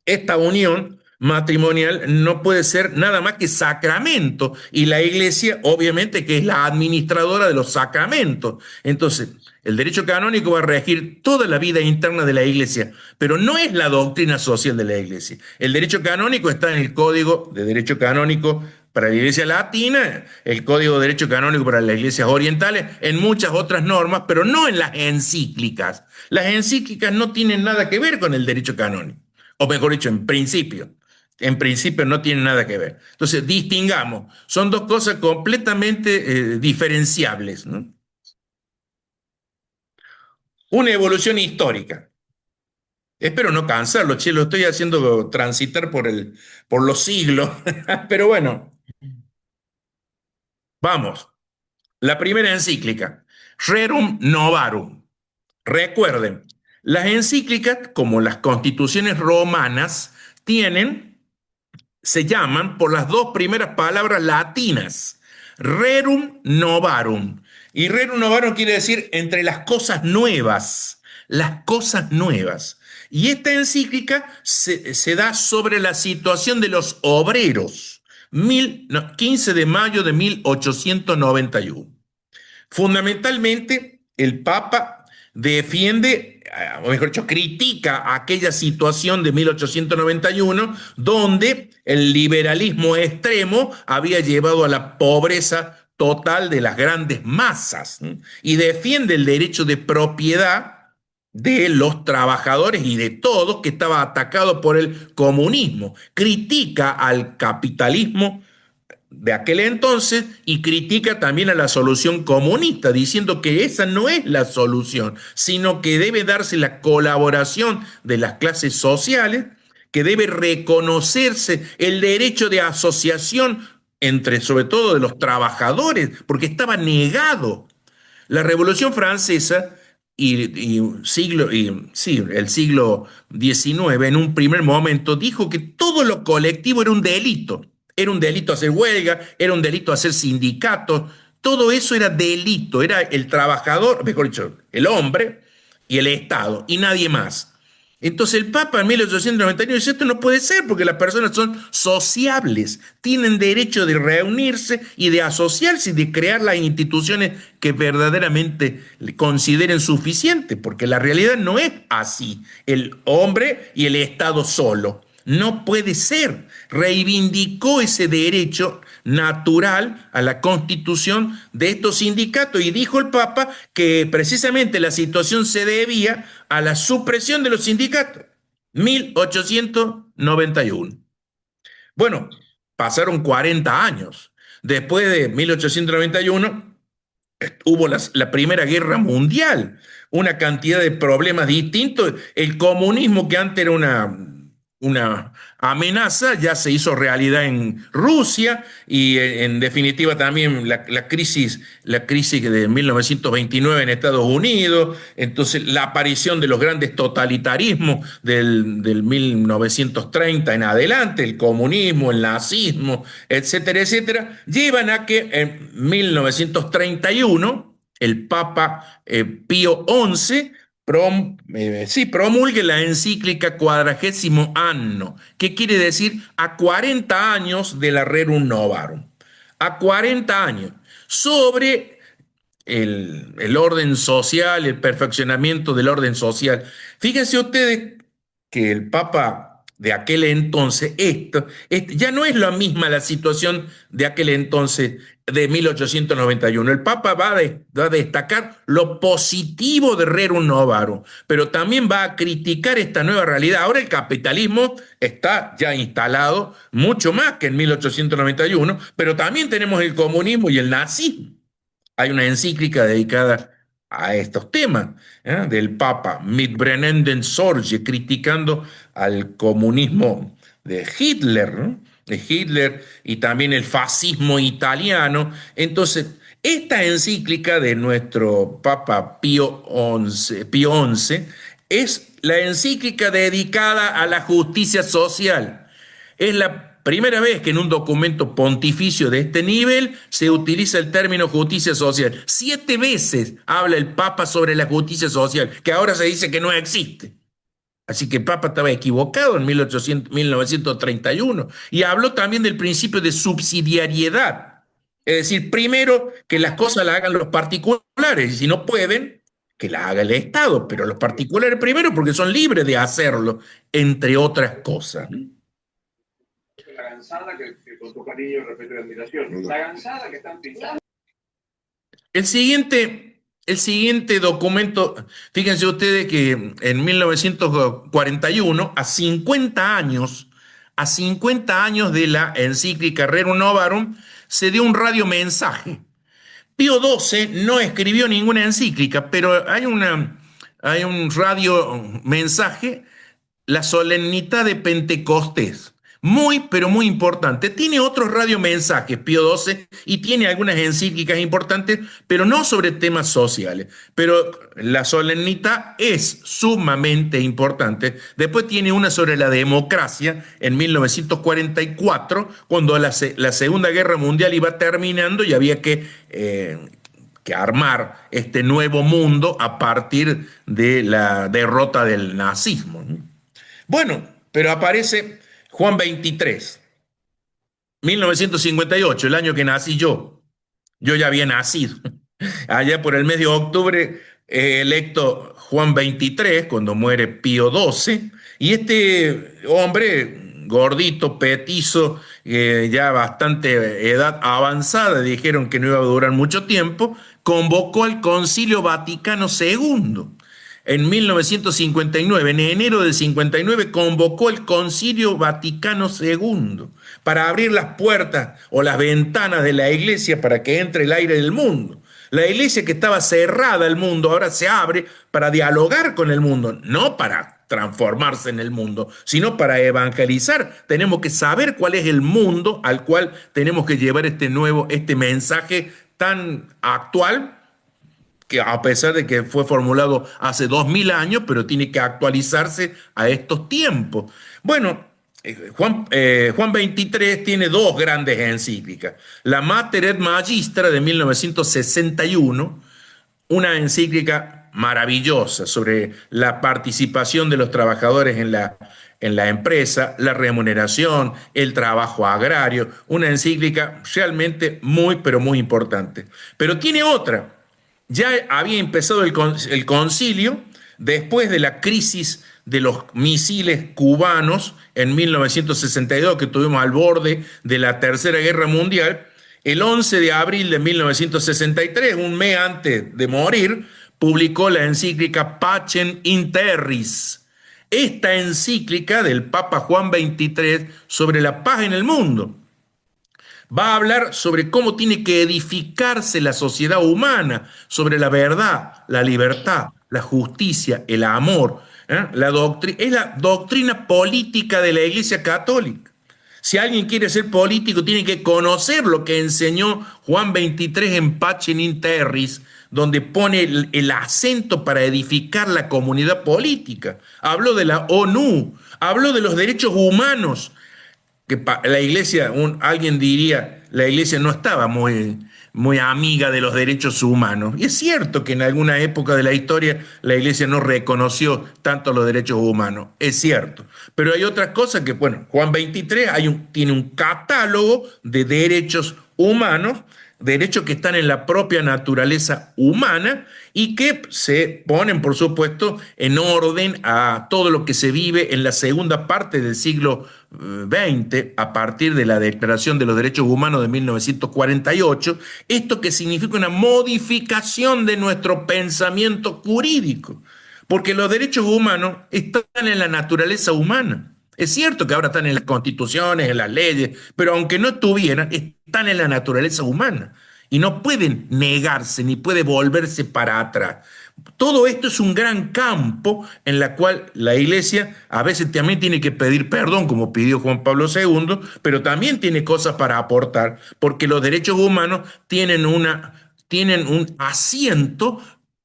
esta unión matrimonial no puede ser nada más que sacramento. Y la iglesia, obviamente, que es la administradora de los sacramentos. Entonces, el derecho canónico va a regir toda la vida interna de la iglesia, pero no es la doctrina social de la iglesia. El derecho canónico está en el Código de Derecho Canónico para la Iglesia Latina, el Código de Derecho Canónico para las iglesias orientales, en muchas otras normas, pero no en las encíclicas. Las encíclicas no tienen nada que ver con el derecho canónico, o mejor dicho, en principio. En principio no tienen nada que ver. Entonces, distingamos. Son dos cosas completamente diferenciables, ¿no? Una evolución histórica. Espero no cansarlo, che, lo estoy haciendo transitar por los siglos. Pero bueno, vamos. La primera encíclica, Rerum Novarum. Recuerden, las encíclicas, como las constituciones romanas, se llaman por las dos primeras palabras latinas, Rerum Novarum. Y Rerum Novarum quiere decir entre las cosas nuevas, las cosas nuevas. Y esta encíclica se da sobre la situación de los obreros, 15 de mayo de 1891. Fundamentalmente, el Papa defiende, o mejor dicho, critica aquella situación de 1891 donde el liberalismo extremo había llevado a la pobreza total de las grandes masas, ¿no? Y defiende el derecho de propiedad de los trabajadores y de todos que estaba atacado por el comunismo. Critica al capitalismo de aquel entonces y critica también a la solución comunista, diciendo que esa no es la solución, sino que debe darse la colaboración de las clases sociales, que debe reconocerse el derecho de asociación entre, sobre todo, de los trabajadores, porque estaba negado. La Revolución Francesa sí, el siglo XIX, en un primer momento, dijo que todo lo colectivo era un delito. Era un delito hacer huelga, era un delito hacer sindicatos, todo eso era delito, era el trabajador, mejor dicho, el hombre y el Estado, y nadie más. Entonces el Papa en 1891 dice, esto no puede ser porque las personas son sociables, tienen derecho de reunirse y de asociarse y de crear las instituciones que verdaderamente consideren suficientes, porque la realidad no es así, el hombre y el Estado solo. No puede ser. Reivindicó ese derecho natural a la constitución de estos sindicatos y dijo el Papa que precisamente la situación se debía a la supresión de los sindicatos. 1891. Bueno, pasaron 40 años. Después de 1891 hubo la Primera Guerra Mundial, una cantidad de problemas distintos. El comunismo, que antes era una amenaza, ya se hizo realidad en Rusia y en definitiva también la crisis de 1929 en Estados Unidos, entonces la aparición de los grandes totalitarismos del 1930 en adelante, el comunismo, el nazismo, etcétera, etcétera, llevan a que en 1931 el Papa Pío XI promulgue la encíclica Quadragésimo Anno, que quiere decir a 40 años de la Rerum Novarum, a 40 años, sobre el orden social, el perfeccionamiento del orden social. Fíjense ustedes que el Papa de aquel entonces, ya no es la misma la situación de aquel entonces de 1891. El Papa va a destacar lo positivo de Rerum Novarum, pero también va a criticar esta nueva realidad. Ahora el capitalismo está ya instalado mucho más que en 1891, pero también tenemos el comunismo y el nazismo. Hay una encíclica dedicada a estos temas, del Papa, Mit brennenden Sorge, criticando al comunismo de Hitler, ¿no? De Hitler y también el fascismo italiano. Entonces, esta encíclica de nuestro Papa Pío XI es la encíclica dedicada a la justicia social. Es la primera vez que en un documento pontificio de este nivel se utiliza el término justicia social. 7 veces habla el Papa sobre la justicia social, que ahora se dice que no existe. Así que el Papa estaba equivocado en 1931 y habló también del principio de subsidiariedad. Es decir, primero que las cosas las hagan los particulares y si no pueden, que las haga el Estado, pero los particulares primero porque son libres de hacerlo, entre otras cosas. La gansada que con tu cariño, respeto y admiración. La gansada que están pisando. El siguiente documento, fíjense ustedes que en 1941, a 50 años de la encíclica Rerum Novarum, se dio un radiomensaje. Pío XII no escribió ninguna encíclica, pero hay un radiomensaje, la solemnidad de Pentecostés. Muy, pero muy importante. Tiene otros radiomensajes, Pío XII, y tiene algunas encíclicas importantes, pero no sobre temas sociales. Pero la solemnidad es sumamente importante. Después tiene una sobre la democracia en 1944, cuando la Segunda Guerra Mundial iba terminando y había que armar este nuevo mundo a partir de la derrota del nazismo. Bueno, pero aparece Juan 23. 1958, el año que nací yo. Yo ya había nacido. Allá por el mes de octubre, electo Juan XXIII, cuando muere Pío XII, y este hombre, gordito, petizo, ya bastante edad avanzada, dijeron que no iba a durar mucho tiempo, convocó al Concilio Vaticano II. En 1959, en enero del 59, convocó el Concilio Vaticano II para abrir las puertas o las ventanas de la iglesia para que entre el aire del mundo. La iglesia que estaba cerrada al mundo ahora se abre para dialogar con el mundo, no para transformarse en el mundo, sino para evangelizar. Tenemos que saber cuál es el mundo al cual tenemos que llevar este mensaje tan actual, que a pesar de que fue formulado hace 2000 años, pero tiene que actualizarse a estos tiempos. Bueno, Juan XXIII tiene dos grandes encíclicas. La Mater et Magistra de 1961, una encíclica maravillosa sobre la participación de los trabajadores en la empresa, la remuneración, el trabajo agrario, una encíclica realmente muy, pero muy importante. Pero tiene otra. Ya había empezado el concilio después de la crisis de los misiles cubanos en 1962, que tuvimos al borde de la Tercera Guerra Mundial. El 11 de abril de 1963, un mes antes de morir, publicó la encíclica Pacem in Terris. Esta encíclica del Papa Juan XXIII sobre la paz en el mundo va a hablar sobre cómo tiene que edificarse la sociedad humana, sobre la verdad, la libertad, la justicia, el amor. Es la doctrina política de la Iglesia Católica. Si alguien quiere ser político, tiene que conocer lo que enseñó Juan XXIII en Pacem in Terris, donde pone el acento para edificar la comunidad política. Habló de la ONU, habló de los derechos humanos, que la iglesia, alguien diría, la iglesia no estaba muy amiga de los derechos humanos. Y es cierto que en alguna época de la historia la iglesia no reconoció tanto los derechos humanos, es cierto. Pero hay otras cosas que, bueno, Juan XXIII tiene un catálogo de derechos humanos, derechos que están en la propia naturaleza humana y que se ponen, por supuesto, en orden a todo lo que se vive en la segunda parte del siglo XX, a partir de la Declaración de los Derechos Humanos de 1948, esto que significa una modificación de nuestro pensamiento jurídico, porque los derechos humanos están en la naturaleza humana. Es cierto que ahora están en las constituciones, en las leyes, pero aunque no estuvieran, están en la naturaleza humana y no pueden negarse ni puede volverse para atrás. Todo esto es un gran campo en el cual la iglesia a veces también tiene que pedir perdón, como pidió Juan Pablo II, pero también tiene cosas para aportar, porque los derechos humanos tienen un asiento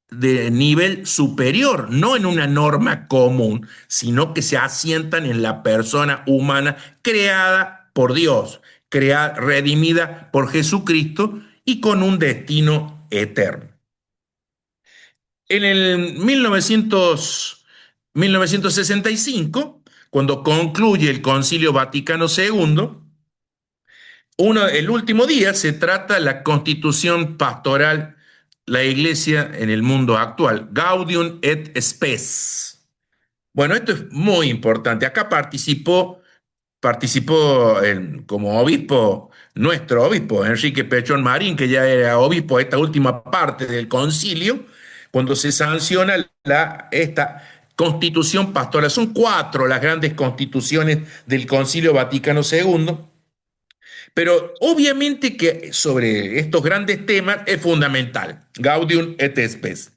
de nivel superior, no en una norma común, sino que se asientan en la persona humana creada por Dios, redimida por Jesucristo y con un destino eterno. En el 1965, cuando concluye el Concilio Vaticano II, el último día se trata la constitución pastoral, la iglesia en el mundo actual, Gaudium et Spes. Bueno, esto es muy importante. Acá participó como obispo, nuestro obispo, Enrique Pechón Marín, que ya era obispo de esta última parte del concilio, cuando se sanciona esta constitución pastoral. Son 4 las grandes constituciones del Concilio Vaticano II, pero obviamente que sobre estos grandes temas es fundamental, Gaudium et Spes,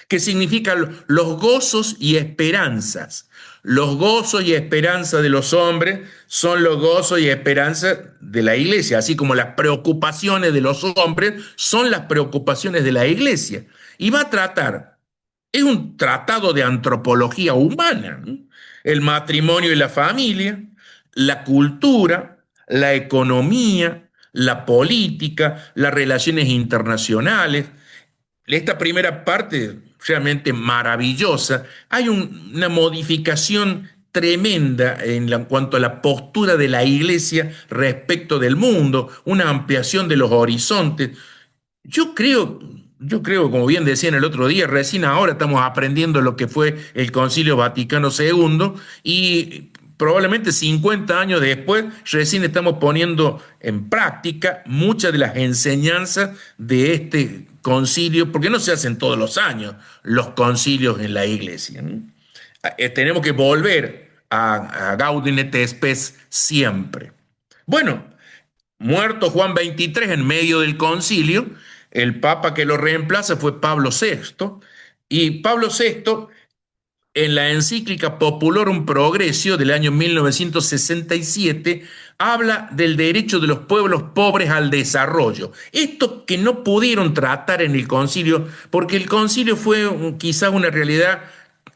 que significa los gozos y esperanzas. Los gozos y esperanzas de los hombres son los gozos y esperanzas de la iglesia, así como las preocupaciones de los hombres son las preocupaciones de la iglesia. Y va a tratar, es un tratado de antropología humana, ¿no? El matrimonio y la familia, la cultura, la economía, la política, las relaciones internacionales. Esta primera parte realmente maravillosa. Hay una modificación tremenda en cuanto a la postura de la Iglesia respecto del mundo, una ampliación de los horizontes. Yo creo, yo creo, como bien decían el otro día, recién ahora estamos aprendiendo lo que fue el Concilio Vaticano II y probablemente 50 años después recién estamos poniendo en práctica muchas de las enseñanzas de este concilio, porque no se hacen todos los años los concilios en la Iglesia, ¿no? Tenemos que volver a Gaudium et Spes siempre. Bueno, muerto Juan XXIII en medio del concilio, el papa que lo reemplaza fue Pablo VI, y Pablo VI, en la encíclica Populorum Progressio del año 1967, habla del derecho de los pueblos pobres al desarrollo. Esto que no pudieron tratar en el concilio, porque el concilio fue quizás una realidad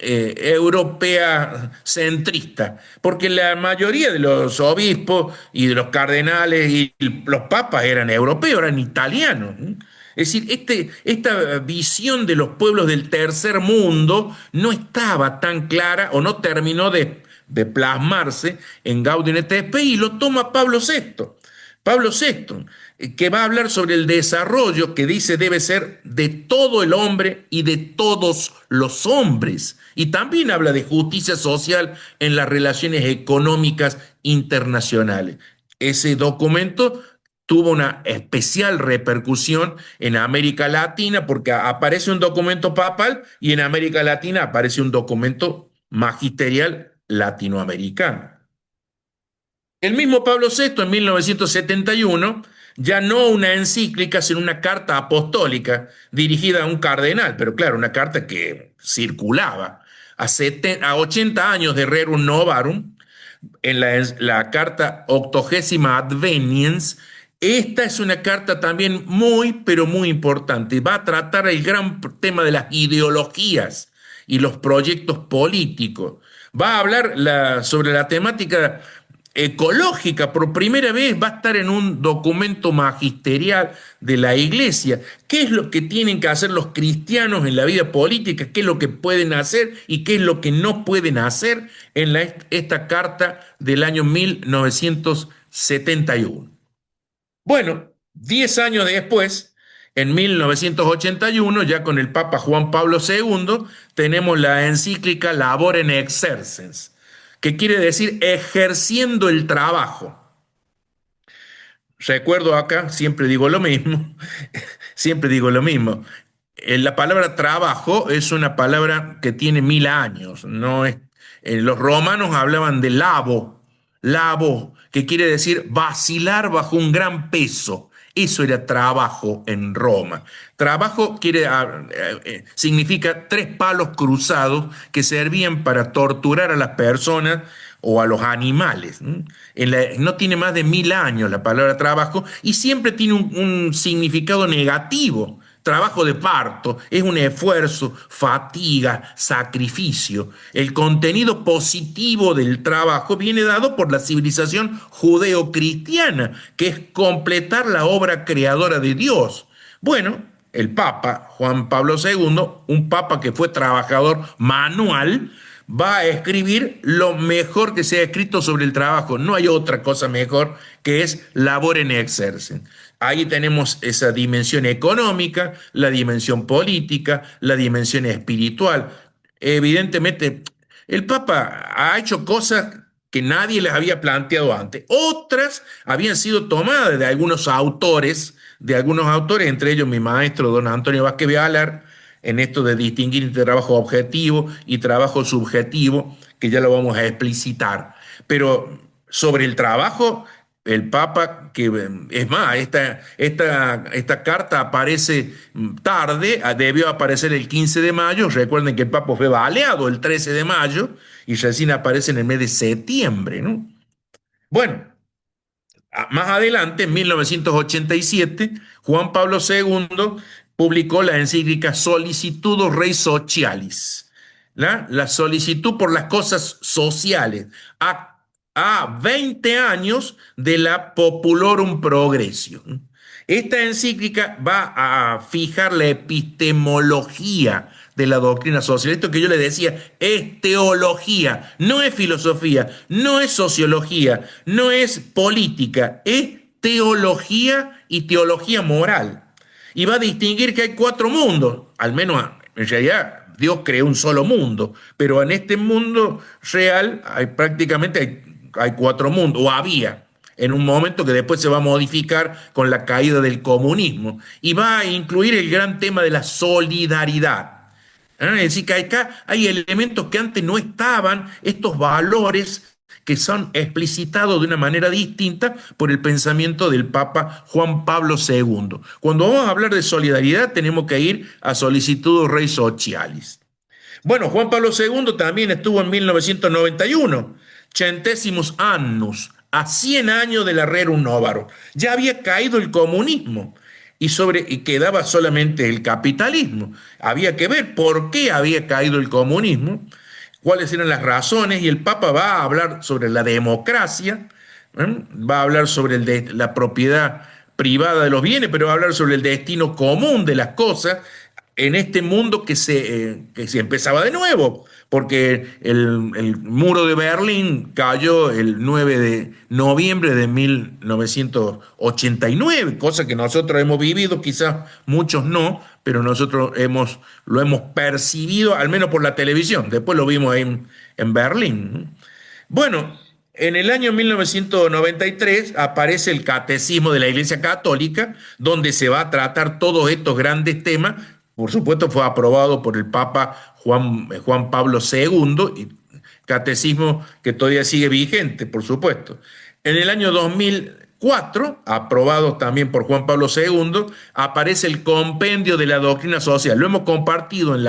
europea centrista, porque la mayoría de los obispos y de los cardenales y los papas eran europeos, eran italianos. Es decir, esta visión de los pueblos del tercer mundo no estaba tan clara o no terminó de plasmarse en Gaudium et Spes y lo toma Pablo VI. Pablo VI, que va a hablar sobre el desarrollo que dice debe ser de todo el hombre y de todos los hombres. Y también habla de justicia social en las relaciones económicas internacionales. Ese documento tuvo una especial repercusión en América Latina porque aparece un documento papal y en América Latina aparece un documento magisterial latinoamericano. El mismo Pablo VI en 1971, ya no una encíclica, sino una carta apostólica dirigida a un cardenal, pero claro, una carta que circulaba a 80 años de Rerum Novarum, en la carta Octogésima Adveniens. Esta es una carta también muy, pero muy importante. Va a tratar el gran tema de las ideologías y los proyectos políticos. Va a hablar sobre la temática ecológica. Por primera vez va a estar en un documento magisterial de la Iglesia. ¿Qué es lo que tienen que hacer los cristianos en la vida política? ¿Qué es lo que pueden hacer y qué es lo que no pueden hacer en esta carta del año 1971? Bueno, 10 años después, en 1981, ya con el Papa Juan Pablo II, tenemos la encíclica Labor in Exercens, que quiere decir ejerciendo el trabajo. Recuerdo acá, siempre digo lo mismo, siempre digo lo mismo. La palabra trabajo es una palabra que tiene 1000 años. No es, los romanos hablaban de labo, que quiere decir vacilar bajo un gran peso. Eso era trabajo en Roma. Trabajo significa 3 palos cruzados que servían para torturar a las personas o a los animales. No tiene más de 1000 años la palabra trabajo y siempre tiene un significado negativo. Trabajo de parto es un esfuerzo, fatiga, sacrificio. El contenido positivo del trabajo viene dado por la civilización judeo-cristiana, que es completar la obra creadora de Dios. Bueno, el Papa Juan Pablo II, un papa que fue trabajador manual, va a escribir lo mejor que se ha escrito sobre el trabajo. No hay otra cosa mejor que es Labor in Exercens. Ahí tenemos esa dimensión económica, la dimensión política, la dimensión espiritual. Evidentemente, el Papa ha hecho cosas que nadie les había planteado antes. Otras habían sido tomadas de algunos autores, entre ellos mi maestro, don Antonio Vázquez Vialar, en esto de distinguir entre trabajo objetivo y trabajo subjetivo, que ya lo vamos a explicitar. Pero sobre el trabajo, el Papa, que es más, esta carta aparece tarde, debió aparecer el 15 de mayo, recuerden que el Papa fue baleado el 13 de mayo y recién aparece en el mes de septiembre, ¿no? Bueno, más adelante, en 1987, Juan Pablo II publicó la encíclica Solicitudo Rei Socialis, la solicitud por las cosas sociales, a 20 años de la Populorum Progressio. Esta encíclica va a fijar la epistemología de la doctrina social. Esto que yo le decía es teología, no es filosofía, no es sociología, no es política, es teología y teología moral. Y va a distinguir que hay cuatro mundos, al menos en realidad Dios creó un solo mundo, pero en este mundo real hay cuatro mundos, o había, en un momento que después se va a modificar con la caída del comunismo, y va a incluir el gran tema de la solidaridad. Es decir, que acá hay elementos que antes no estaban, estos valores que son explicitados de una manera distinta por el pensamiento del Papa Juan Pablo II. Cuando vamos a hablar de solidaridad, tenemos que ir a Solicitudo Rei Socialis. Bueno, Juan Pablo II también estuvo en 1991, centésimos annus, a 100 años del Rerum Novarum. Ya había caído el comunismo y quedaba solamente el capitalismo. Había que ver por qué había caído el comunismo, cuáles eran las razones, y el Papa va a hablar sobre la democracia, va a hablar sobre la propiedad privada de los bienes, pero va a hablar sobre el destino común de las cosas en este mundo que se empezaba de nuevo, porque el muro de Berlín cayó el 9 de noviembre de 1989, cosa que nosotros hemos vivido, quizás muchos no, pero nosotros lo hemos percibido, al menos por la televisión, después lo vimos en Berlín. Bueno, en el año 1993 aparece el Catecismo de la Iglesia Católica, donde se va a tratar todos estos grandes temas. Por supuesto, fue aprobado por el Papa Juan Pablo II, y catecismo que todavía sigue vigente, por supuesto. En el año 2004, aprobado también por Juan Pablo II, aparece el Compendio de la Doctrina Social. Lo hemos compartido en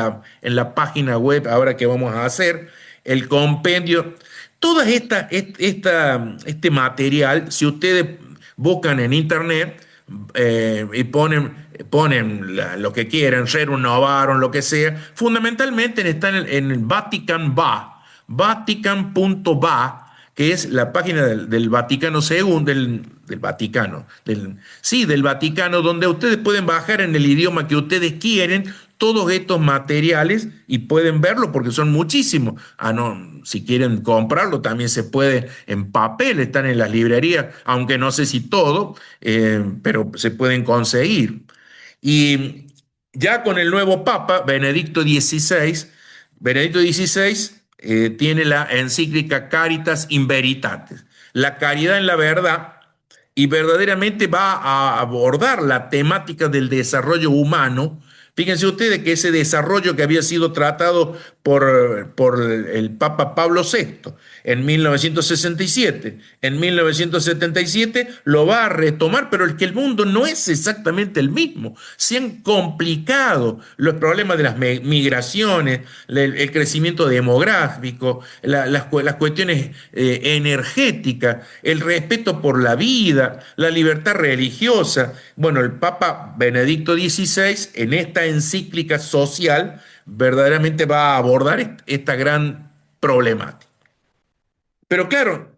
la página web ahora que vamos a hacer, el compendio. Todo este material, si ustedes buscan en internet y ponen lo que quieran, Rerum Novarum, lo que sea, fundamentalmente están en Vatican Va, Vatican.va, que es la página del Vaticano II, del Vaticano, del Vaticano, donde ustedes pueden bajar en el idioma que ustedes quieren todos estos materiales y pueden verlo porque son muchísimos. No, si quieren comprarlo también se puede en papel, están en las librerías, aunque no sé si todo, pero se pueden conseguir. Y ya con el nuevo Papa, Benedicto XVI, tiene la encíclica Caritas in Veritatis, la caridad en la verdad, y verdaderamente va a abordar la temática del desarrollo humano. Fíjense ustedes que ese desarrollo que había sido tratado por el Papa Pablo VI en 1967, en 1977, lo va a retomar, pero es que el mundo no es exactamente el mismo. Se han complicado los problemas de las migraciones, el crecimiento demográfico, las cuestiones energéticas, el respeto por la vida, la libertad religiosa. Bueno, el Papa Benedicto XVI en esta encíclica social verdaderamente va a abordar esta gran problemática. Pero claro,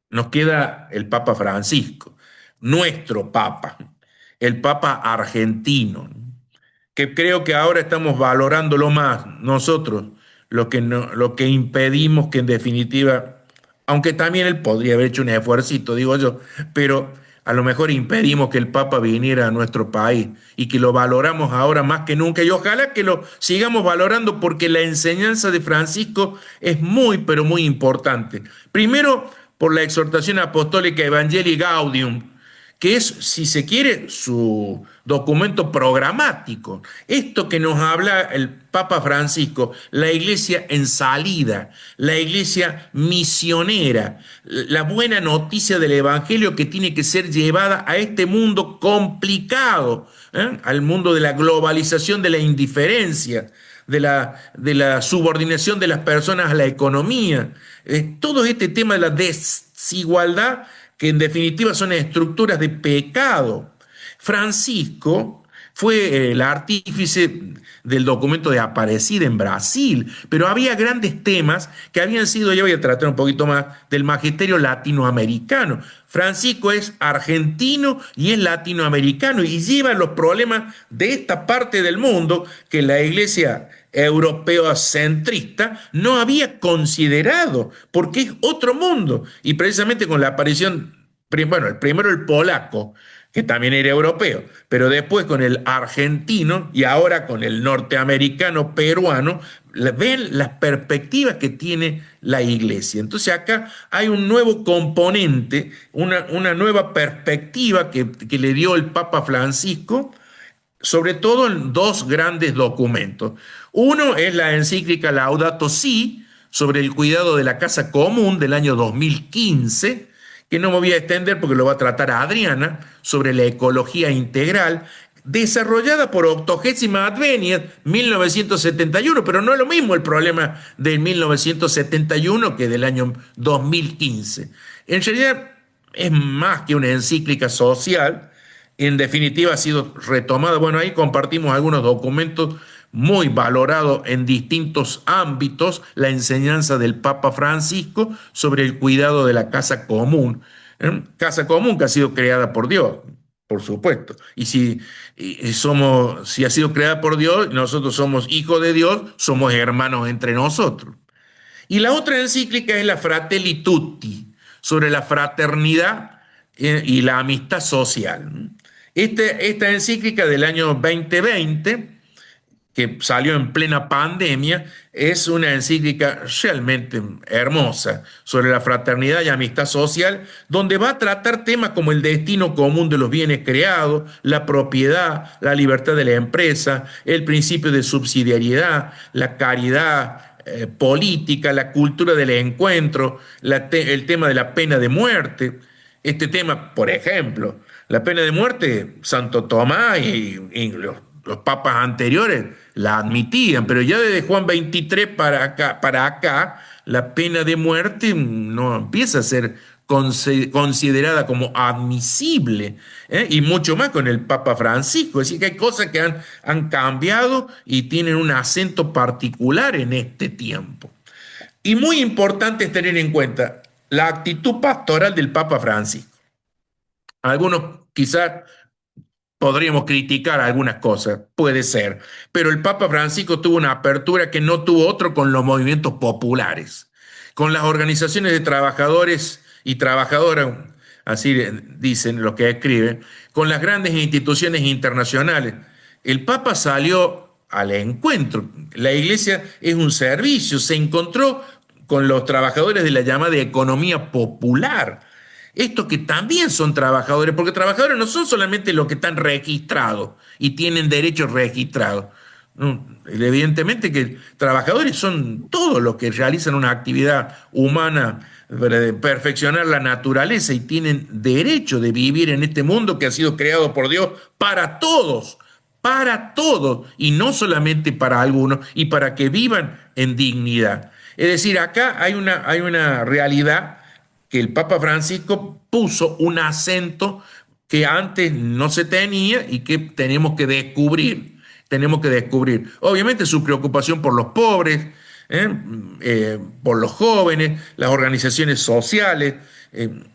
nos queda el Papa Francisco, nuestro Papa, el Papa argentino, que creo que ahora estamos valorándolo más nosotros, lo que impedimos que en definitiva, aunque también él podría haber hecho un esfuercito, digo yo, pero a lo mejor impedimos que el Papa viniera a nuestro país y que lo valoramos ahora más que nunca, y ojalá que lo sigamos valorando porque la enseñanza de Francisco es muy, pero muy importante. Primero, por la exhortación apostólica Evangelii Gaudium, que es, si se quiere, su documento programático. Esto que nos habla el Papa Francisco, la iglesia en salida, la iglesia misionera, la buena noticia del Evangelio que tiene que ser llevada a este mundo complicado, al mundo de la globalización, de la indiferencia, de la subordinación de las personas a la economía. Todo este tema de la desigualdad, que en definitiva son estructuras de pecado. Francisco Fue el artífice del documento de Aparecida en Brasil, pero había grandes temas que habían sido, yo voy a tratar un poquito más, del magisterio latinoamericano. Francisco es argentino y es latinoamericano y lleva los problemas de esta parte del mundo que la iglesia europeo centrista no había considerado, porque es otro mundo. Y precisamente con la aparición, bueno, el primero el polaco, que también era europeo, pero después con el argentino y ahora con el norteamericano peruano, ven las perspectivas que tiene la iglesia. Entonces acá hay un nuevo componente, una nueva perspectiva que le dio el Papa Francisco, sobre todo en dos grandes documentos. Uno es la encíclica Laudato Si, sobre el cuidado de la casa común del año 2015, que no me voy a extender porque lo va a tratar Adriana, sobre la ecología integral, desarrollada por Octogésima Adveniat, 1971, pero no es lo mismo el problema del 1971 que del año 2015. En realidad es más que una encíclica social, en definitiva ha sido retomada. Bueno, ahí compartimos algunos documentos muy valorados en distintos ámbitos, la enseñanza del Papa Francisco sobre el cuidado de la casa común. Casa común que ha sido creada por Dios, por supuesto. Y si ha sido creada por Dios, nosotros somos hijos de Dios, somos hermanos entre nosotros. Y la otra encíclica es la Fratelli Tutti, sobre la fraternidad y la amistad social. Esta encíclica del año 2020, que salió en plena pandemia, es una encíclica realmente hermosa sobre la fraternidad y amistad social, donde va a tratar temas como el destino común de los bienes creados, la propiedad, la libertad de la empresa, el principio de subsidiariedad, la caridad política, la cultura del encuentro, el tema de la pena de muerte. Este tema, por ejemplo, la pena de muerte, Santo Tomás y los papas anteriores la admitían, pero ya desde Juan 23 para acá, la pena de muerte no empieza a ser considerada como admisible, y mucho más con el Papa Francisco. Es decir, que hay cosas que han cambiado y tienen un acento particular en este tiempo. Y muy importante es tener en cuenta la actitud pastoral del Papa Francisco. Algunos quizás podríamos criticar algunas cosas, puede ser, pero el Papa Francisco tuvo una apertura que no tuvo otro con los movimientos populares, con las organizaciones de trabajadores y trabajadoras, así dicen los que escriben, con las grandes instituciones internacionales. El Papa salió al encuentro. La iglesia es un servicio, se encontró con los trabajadores de la llamada economía popular. Estos que también son trabajadores, porque trabajadores no son solamente los que están registrados y tienen derechos registrados. Evidentemente que trabajadores son todos los que realizan una actividad humana para perfeccionar la naturaleza y tienen derecho de vivir en este mundo que ha sido creado por Dios para todos y no solamente para algunos, y para que vivan en dignidad. Es decir, acá hay una realidad que el Papa Francisco puso un acento que antes no se tenía y que tenemos que descubrir. Obviamente su preocupación por los pobres, por los jóvenes, las organizaciones sociales.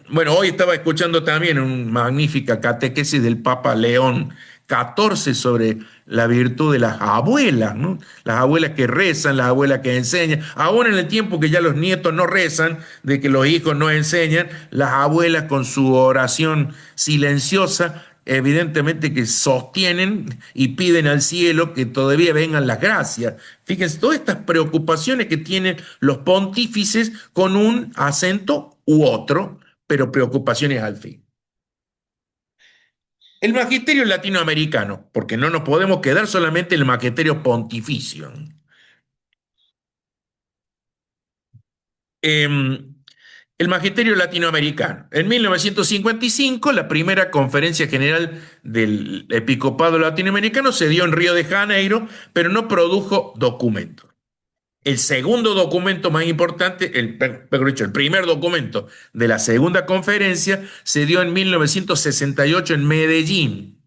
Bueno, hoy estaba escuchando también una magnífica catequesis del Papa León XIV sobre la virtud de las abuelas, ¿no? Las abuelas que rezan, las abuelas que enseñan, aún en el tiempo que ya los nietos no rezan, de que los hijos no enseñan, las abuelas con su oración silenciosa, evidentemente que sostienen y piden al cielo que todavía vengan las gracias. Fíjense, todas estas preocupaciones que tienen los pontífices con un acento u otro, pero preocupaciones al fin. El magisterio latinoamericano, porque no nos podemos quedar solamente en el magisterio pontificio. El magisterio latinoamericano. En 1955, la primera conferencia general del episcopado latinoamericano se dio en Río de Janeiro, pero no produjo documentos. El segundo documento más importante, el primer documento de la segunda conferencia se dio en 1968 en Medellín,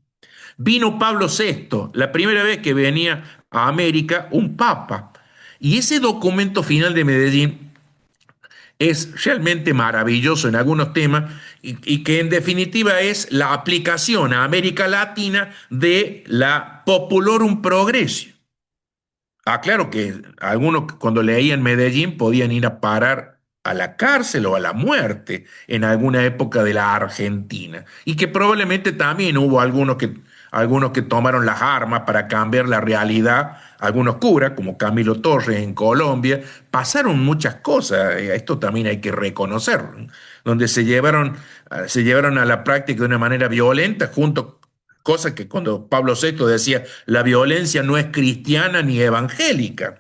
vino Pablo VI, la primera vez que venía a América un papa. Y ese documento final de Medellín es realmente maravilloso en algunos temas y que en definitiva es la aplicación a América Latina de la Populorum Progressio. Claro que algunos cuando leían Medellín podían ir a parar a la cárcel o a la muerte en alguna época de la Argentina y que probablemente también hubo algunos que tomaron las armas para cambiar la realidad, algunos curas como Camilo Torres en Colombia, pasaron muchas cosas, esto también hay que reconocerlo, ¿no? Donde se llevaron a la práctica de una manera violenta junto. Cosa que cuando Pablo VI decía, la violencia no es cristiana ni evangélica,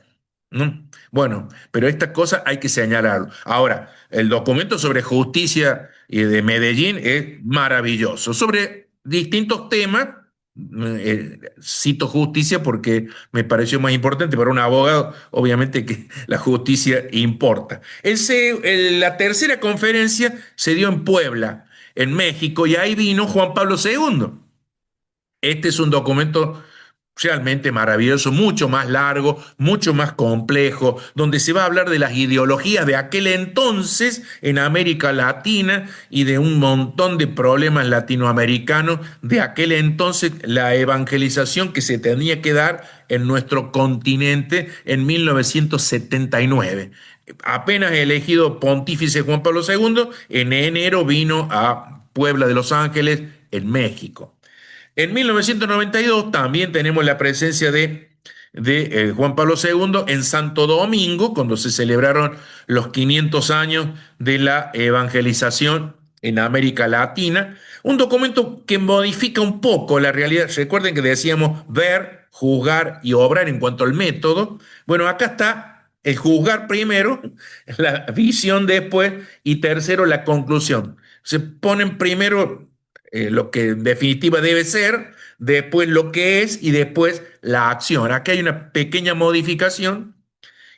¿no? Bueno, pero estas cosas hay que señalarlo. Ahora, el documento sobre justicia de Medellín es maravilloso. Sobre distintos temas, cito justicia porque me pareció más importante para un abogado, obviamente que la justicia importa. La tercera conferencia se dio en Puebla, en México, y ahí vino Juan Pablo II. Este es un documento realmente maravilloso, mucho más largo, mucho más complejo, donde se va a hablar de las ideologías de aquel entonces en América Latina y de un montón de problemas latinoamericanos de aquel entonces, la evangelización que se tenía que dar en nuestro continente en 1979. Apenas elegido pontífice Juan Pablo II, en enero vino a Puebla de Los Ángeles, en México. En 1992 también tenemos la presencia de Juan Pablo II en Santo Domingo, cuando se celebraron los 500 años de la evangelización en América Latina. Un documento que modifica un poco la realidad. Recuerden que decíamos ver, juzgar y obrar en cuanto al método. Bueno, acá está el juzgar primero, la visión después y tercero la conclusión. Se ponen primero lo que en definitiva debe ser, después lo que es y después la acción. Aquí hay una pequeña modificación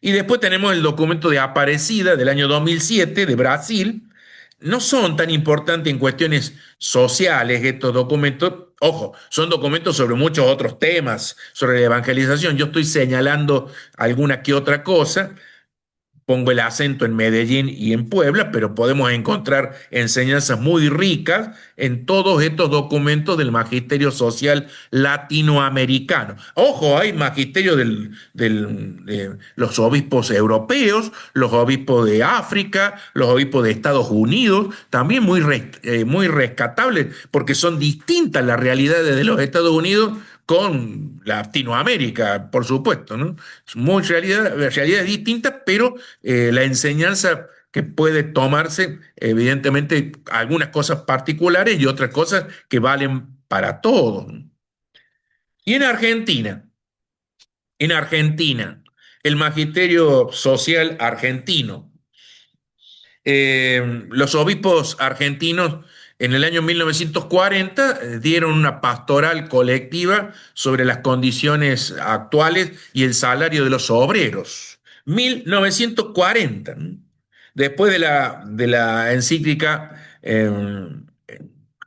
y después tenemos el documento de Aparecida del año 2007 de Brasil. No son tan importantes en cuestiones sociales estos documentos. Ojo, son documentos sobre muchos otros temas, sobre la evangelización. Yo estoy señalando alguna que otra cosa. Pongo el acento en Medellín y en Puebla, pero podemos encontrar enseñanzas muy ricas en todos estos documentos del magisterio social latinoamericano. Ojo, hay magisterio de los obispos europeos, los obispos de África, los obispos de Estados Unidos, también muy rescatables, porque son distintas las realidades de los Estados Unidos con Latinoamérica, por supuesto, ¿no? Muy realidades distintas, pero la enseñanza que puede tomarse, evidentemente, algunas cosas particulares y otras cosas que valen para todos. Y en Argentina, el magisterio social argentino, los obispos argentinos en el año 1940 dieron una pastoral colectiva sobre las condiciones actuales y el salario de los obreros. 1940, ¿no? Después de la encíclica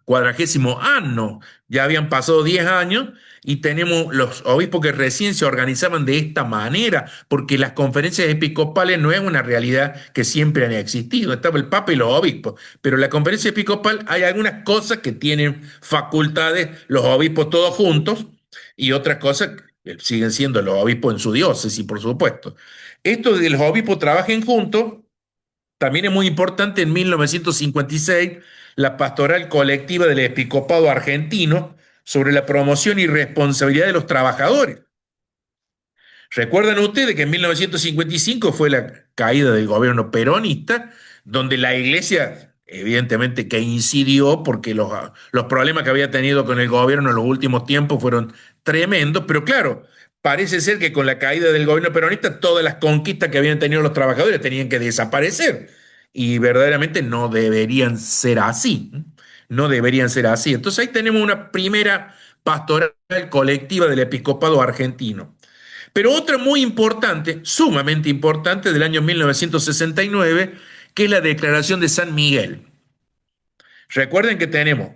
Quadragésimo Anno, ya habían pasado 10 años y tenemos los obispos que recién se organizaban de esta manera, porque las conferencias episcopales no es una realidad que siempre han existido. Estaba el Papa y los obispos, pero en la conferencia episcopal hay algunas cosas que tienen facultades los obispos todos juntos y otras cosas que siguen siendo los obispos en su diócesis, por supuesto. Esto de que los obispos trabajen juntos también es muy importante. En 1956, la pastoral colectiva del episcopado argentino sobre la promoción y responsabilidad de los trabajadores. Recuerdan ustedes que en 1955 fue la caída del gobierno peronista, donde la iglesia, evidentemente, que incidió porque los problemas que había tenido con el gobierno en los últimos tiempos fueron tremendos, pero claro, parece ser que con la caída del gobierno peronista todas las conquistas que habían tenido los trabajadores tenían que desaparecer y verdaderamente no deberían ser así. No deberían ser así. Entonces ahí tenemos una primera pastoral colectiva del episcopado argentino. Pero otra muy importante, sumamente importante, del año 1969, que es la Declaración de San Miguel. Recuerden que tenemos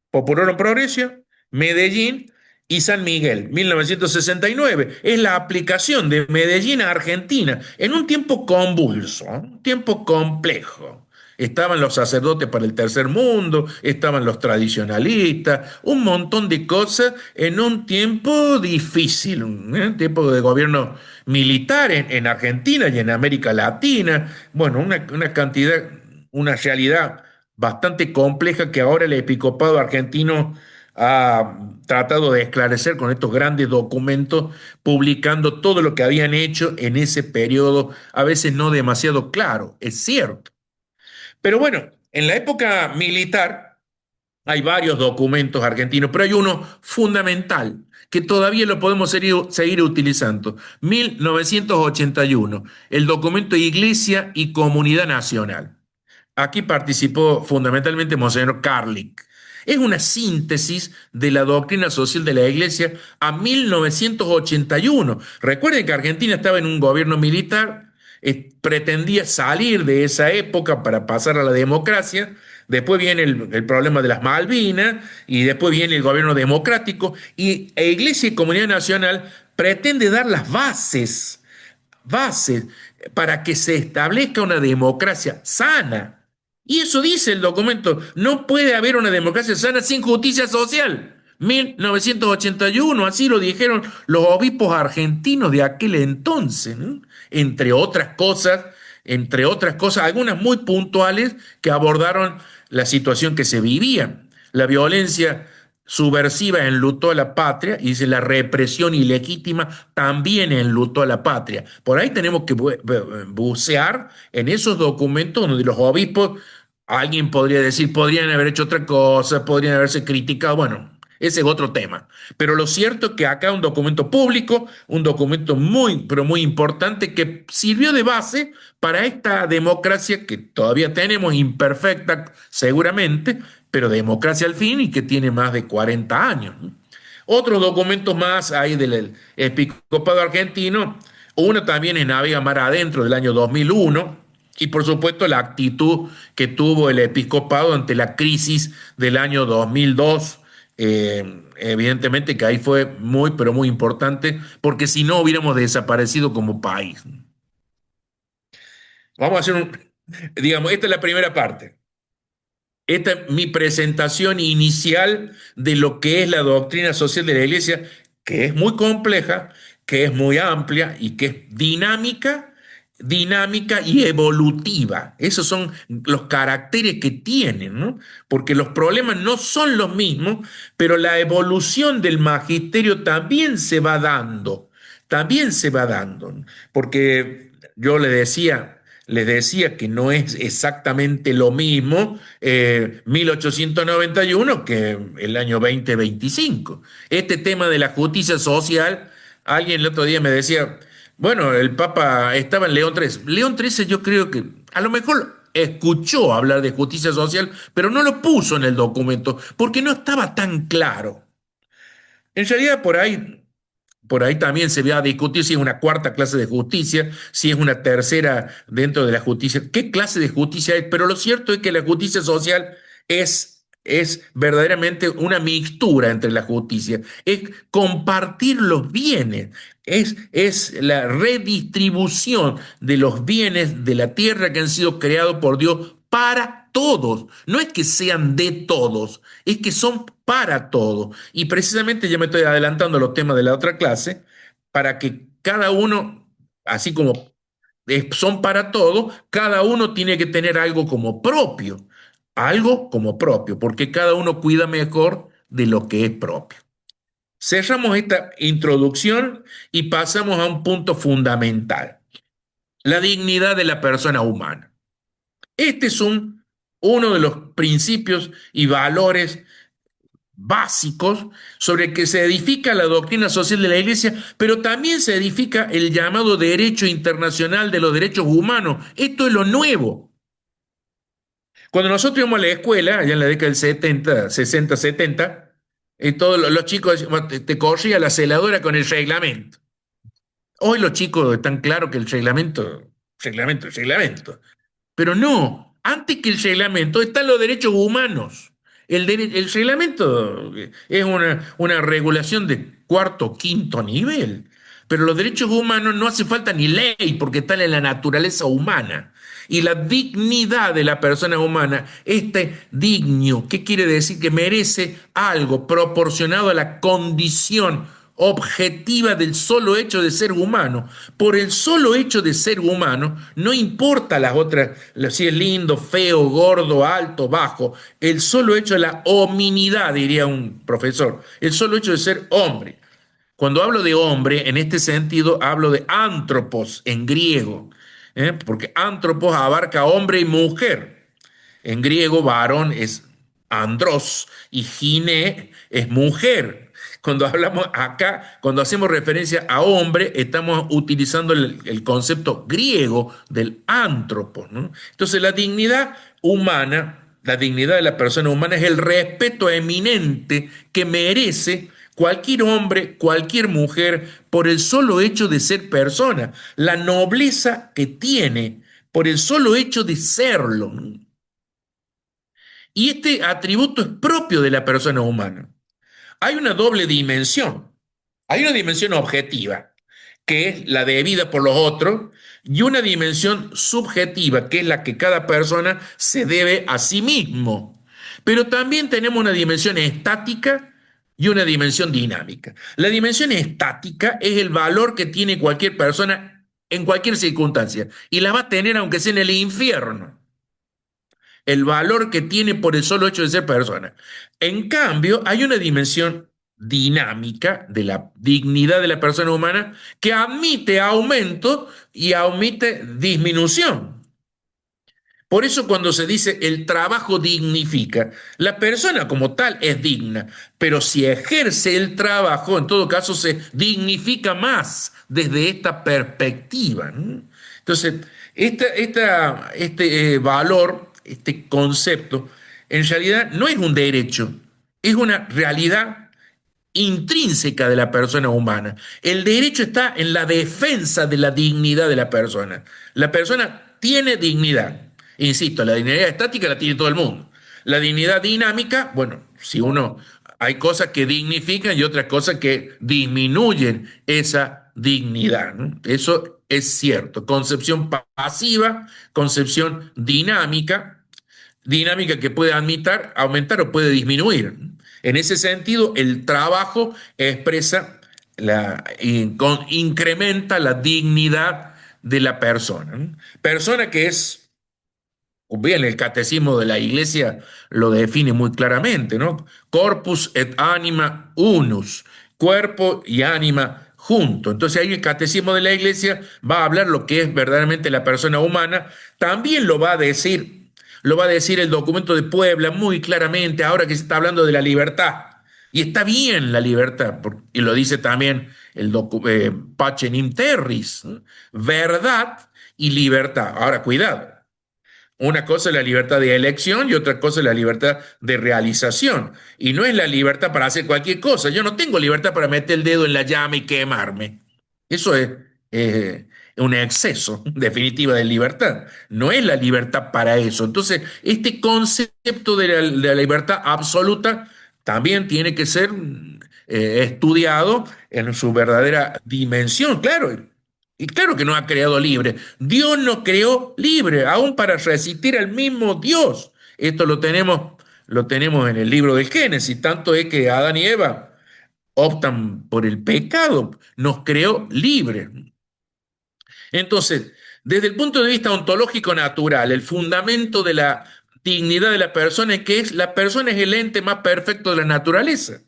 Populorum Progressio, Medellín y San Miguel, 1969. Es la aplicación de Medellín a Argentina en un tiempo convulso, un tiempo complejo. Estaban los sacerdotes para el tercer mundo, estaban los tradicionalistas, un montón de cosas en un tiempo difícil, un tiempo de gobierno militar en Argentina y en América Latina. Bueno, una cantidad, una realidad bastante compleja que ahora el episcopado argentino ha tratado de esclarecer con estos grandes documentos, publicando todo lo que habían hecho en ese periodo, a veces no demasiado claro, es cierto. Pero bueno, en la época militar hay varios documentos argentinos, pero hay uno fundamental que todavía lo podemos seguir utilizando. 1981, el documento Iglesia y Comunidad Nacional. Aquí participó fundamentalmente Monseñor Carlick. Es una síntesis de la doctrina social de la Iglesia a 1981. Recuerden que Argentina estaba en un gobierno militar, pretendía salir de esa época para pasar a la democracia. Después viene el problema de las Malvinas y después viene el gobierno democrático y Iglesia y Comunidad Nacional pretende dar las bases para que se establezca una democracia sana. Y eso dice el documento, no puede haber una democracia sana sin justicia social. 1981, así lo dijeron los obispos argentinos de aquel entonces, ¿no? Entre otras cosas, algunas muy puntuales que abordaron la situación que se vivía. La violencia subversiva enlutó a la patria y dice la represión ilegítima también enlutó a la patria. Por ahí tenemos que bucear en esos documentos donde los obispos, alguien podría decir, podrían haber hecho otra cosa, podrían haberse criticado, bueno, ese es otro tema. Pero lo cierto es que acá un documento público, un documento muy, pero muy importante que sirvió de base para esta democracia que todavía tenemos, imperfecta seguramente, pero democracia al fin y que tiene más de 40 años. Otros documentos más ahí del episcopado argentino, uno también es Navega Mar Adentro del año 2001, y por supuesto la actitud que tuvo el episcopado ante la crisis del año 2002. Evidentemente que ahí fue muy, pero muy importante, porque si no hubiéramos desaparecido como país. Vamos a hacer digamos, esta es la primera parte. Esta es mi presentación inicial de lo que es la doctrina social de la Iglesia, que es muy compleja, que es muy amplia y que es dinámica y evolutiva. Esos son los caracteres que tienen, ¿no? Porque los problemas no son los mismos, pero la evolución del magisterio también se va dando, porque yo les decía que no es exactamente lo mismo 1891 que el año 2025. Este tema de la justicia social, alguien el otro día me decía, bueno, el Papa estaba en León XIII. León XIII yo creo que a lo mejor escuchó hablar de justicia social, pero no lo puso en el documento porque no estaba tan claro. En realidad por ahí también se va a discutir si es una cuarta clase de justicia, si es una tercera dentro de la justicia, qué clase de justicia es, pero lo cierto es que la justicia social es verdaderamente una mixtura entre la justicia, es compartir los bienes, es la redistribución de los bienes de la tierra que han sido creados por Dios para todos. No es que sean de todos, es que son para todos. Y precisamente ya me estoy adelantando a los temas de la otra clase, para que cada uno, así como son para todos, cada uno tiene que tener algo como propio, porque cada uno cuida mejor de lo que es propio. Cerramos esta introducción y pasamos a un punto fundamental, la dignidad de la persona humana. Este es uno de los principios y valores básicos sobre el que se edifica la doctrina social de la Iglesia, pero también se edifica el llamado derecho internacional de los derechos humanos. Esto es lo nuevo. Cuando nosotros íbamos a la escuela, allá en la década del 70, 60, 70, todos los chicos decían, te corría la celadora con el reglamento. Hoy los chicos están claros que el reglamento. Pero no, antes que el reglamento están los derechos humanos. El reglamento es una regulación de cuarto o quinto nivel, pero los derechos humanos no hace falta ni ley porque están en la naturaleza humana. Y la dignidad de la persona humana, este digno, ¿qué quiere decir? Que merece algo proporcionado a la condición objetiva del solo hecho de ser humano. Por el solo hecho de ser humano, no importa las otras, si es lindo, feo, gordo, alto, bajo, el solo hecho de la hominidad, diría un profesor, el solo hecho de ser hombre. Cuando hablo de hombre, en este sentido, hablo de antropos en griego, porque antropos abarca hombre y mujer. En griego, varón es andros y gine es mujer. Cuando hablamos acá, cuando hacemos referencia a hombre, estamos utilizando el concepto griego del antropos, ¿no? Entonces, la dignidad humana, la dignidad de la persona humana es el respeto eminente que merece cualquier hombre, cualquier mujer, por el solo hecho de ser persona, la nobleza que tiene por el solo hecho de serlo. Y este atributo es propio de la persona humana. Hay una doble dimensión. Hay una dimensión objetiva, que es la debida por los otros, y una dimensión subjetiva, que es la que cada persona se debe a sí mismo. Pero también tenemos una dimensión estática y una dimensión dinámica. La dimensión estática es el valor que tiene cualquier persona en cualquier circunstancia, y la va a tener aunque sea en el infierno, el valor que tiene por el solo hecho de ser persona. En cambio, hay una dimensión dinámica de la dignidad de la persona humana que admite aumento y admite disminución. Por eso cuando se dice el trabajo dignifica, la persona como tal es digna, pero si ejerce el trabajo, en todo caso se dignifica más desde esta perspectiva, ¿no? Entonces, este valor, este concepto, en realidad no es un derecho, es una realidad intrínseca de la persona humana. El derecho está en la defensa de la dignidad de la persona. La persona tiene dignidad. Insisto, la dignidad estática la tiene todo el mundo. La dignidad dinámica, bueno, si uno, hay cosas que dignifican y otras cosas que disminuyen esa dignidad, ¿no? Eso es cierto. Concepción pasiva, concepción dinámica, dinámica que puede aumentar o puede disminuir. En ese sentido, el trabajo expresa, incrementa la dignidad de la persona, ¿no? Persona que es, bien, el catecismo de la Iglesia lo define muy claramente, ¿no? Corpus et anima unus, cuerpo y ánima juntos. Entonces ahí el catecismo de la Iglesia va a hablar lo que es verdaderamente la persona humana, también lo va a decir el documento de Puebla muy claramente, ahora que se está hablando de la libertad. Y está bien la libertad, y lo dice también el Pacem in Terris, ¿no? Verdad y libertad. Ahora, cuidado. Una cosa es la libertad de elección y otra cosa es la libertad de realización. Y no es la libertad para hacer cualquier cosa. Yo no tengo libertad para meter el dedo en la llama y quemarme. Eso es un exceso definitiva de libertad. No es la libertad para eso. Entonces, este concepto de la libertad absoluta también tiene que ser estudiado en su verdadera dimensión. Claro, y claro que nos ha creado libre. Dios nos creó libre, aún para resistir al mismo Dios. Esto lo tenemos en el libro del Génesis. Tanto es que Adán y Eva optan por el pecado. Nos creó libre. Entonces, desde el punto de vista ontológico natural, el fundamento de la dignidad de la persona es que la persona es el ente más perfecto de la naturaleza,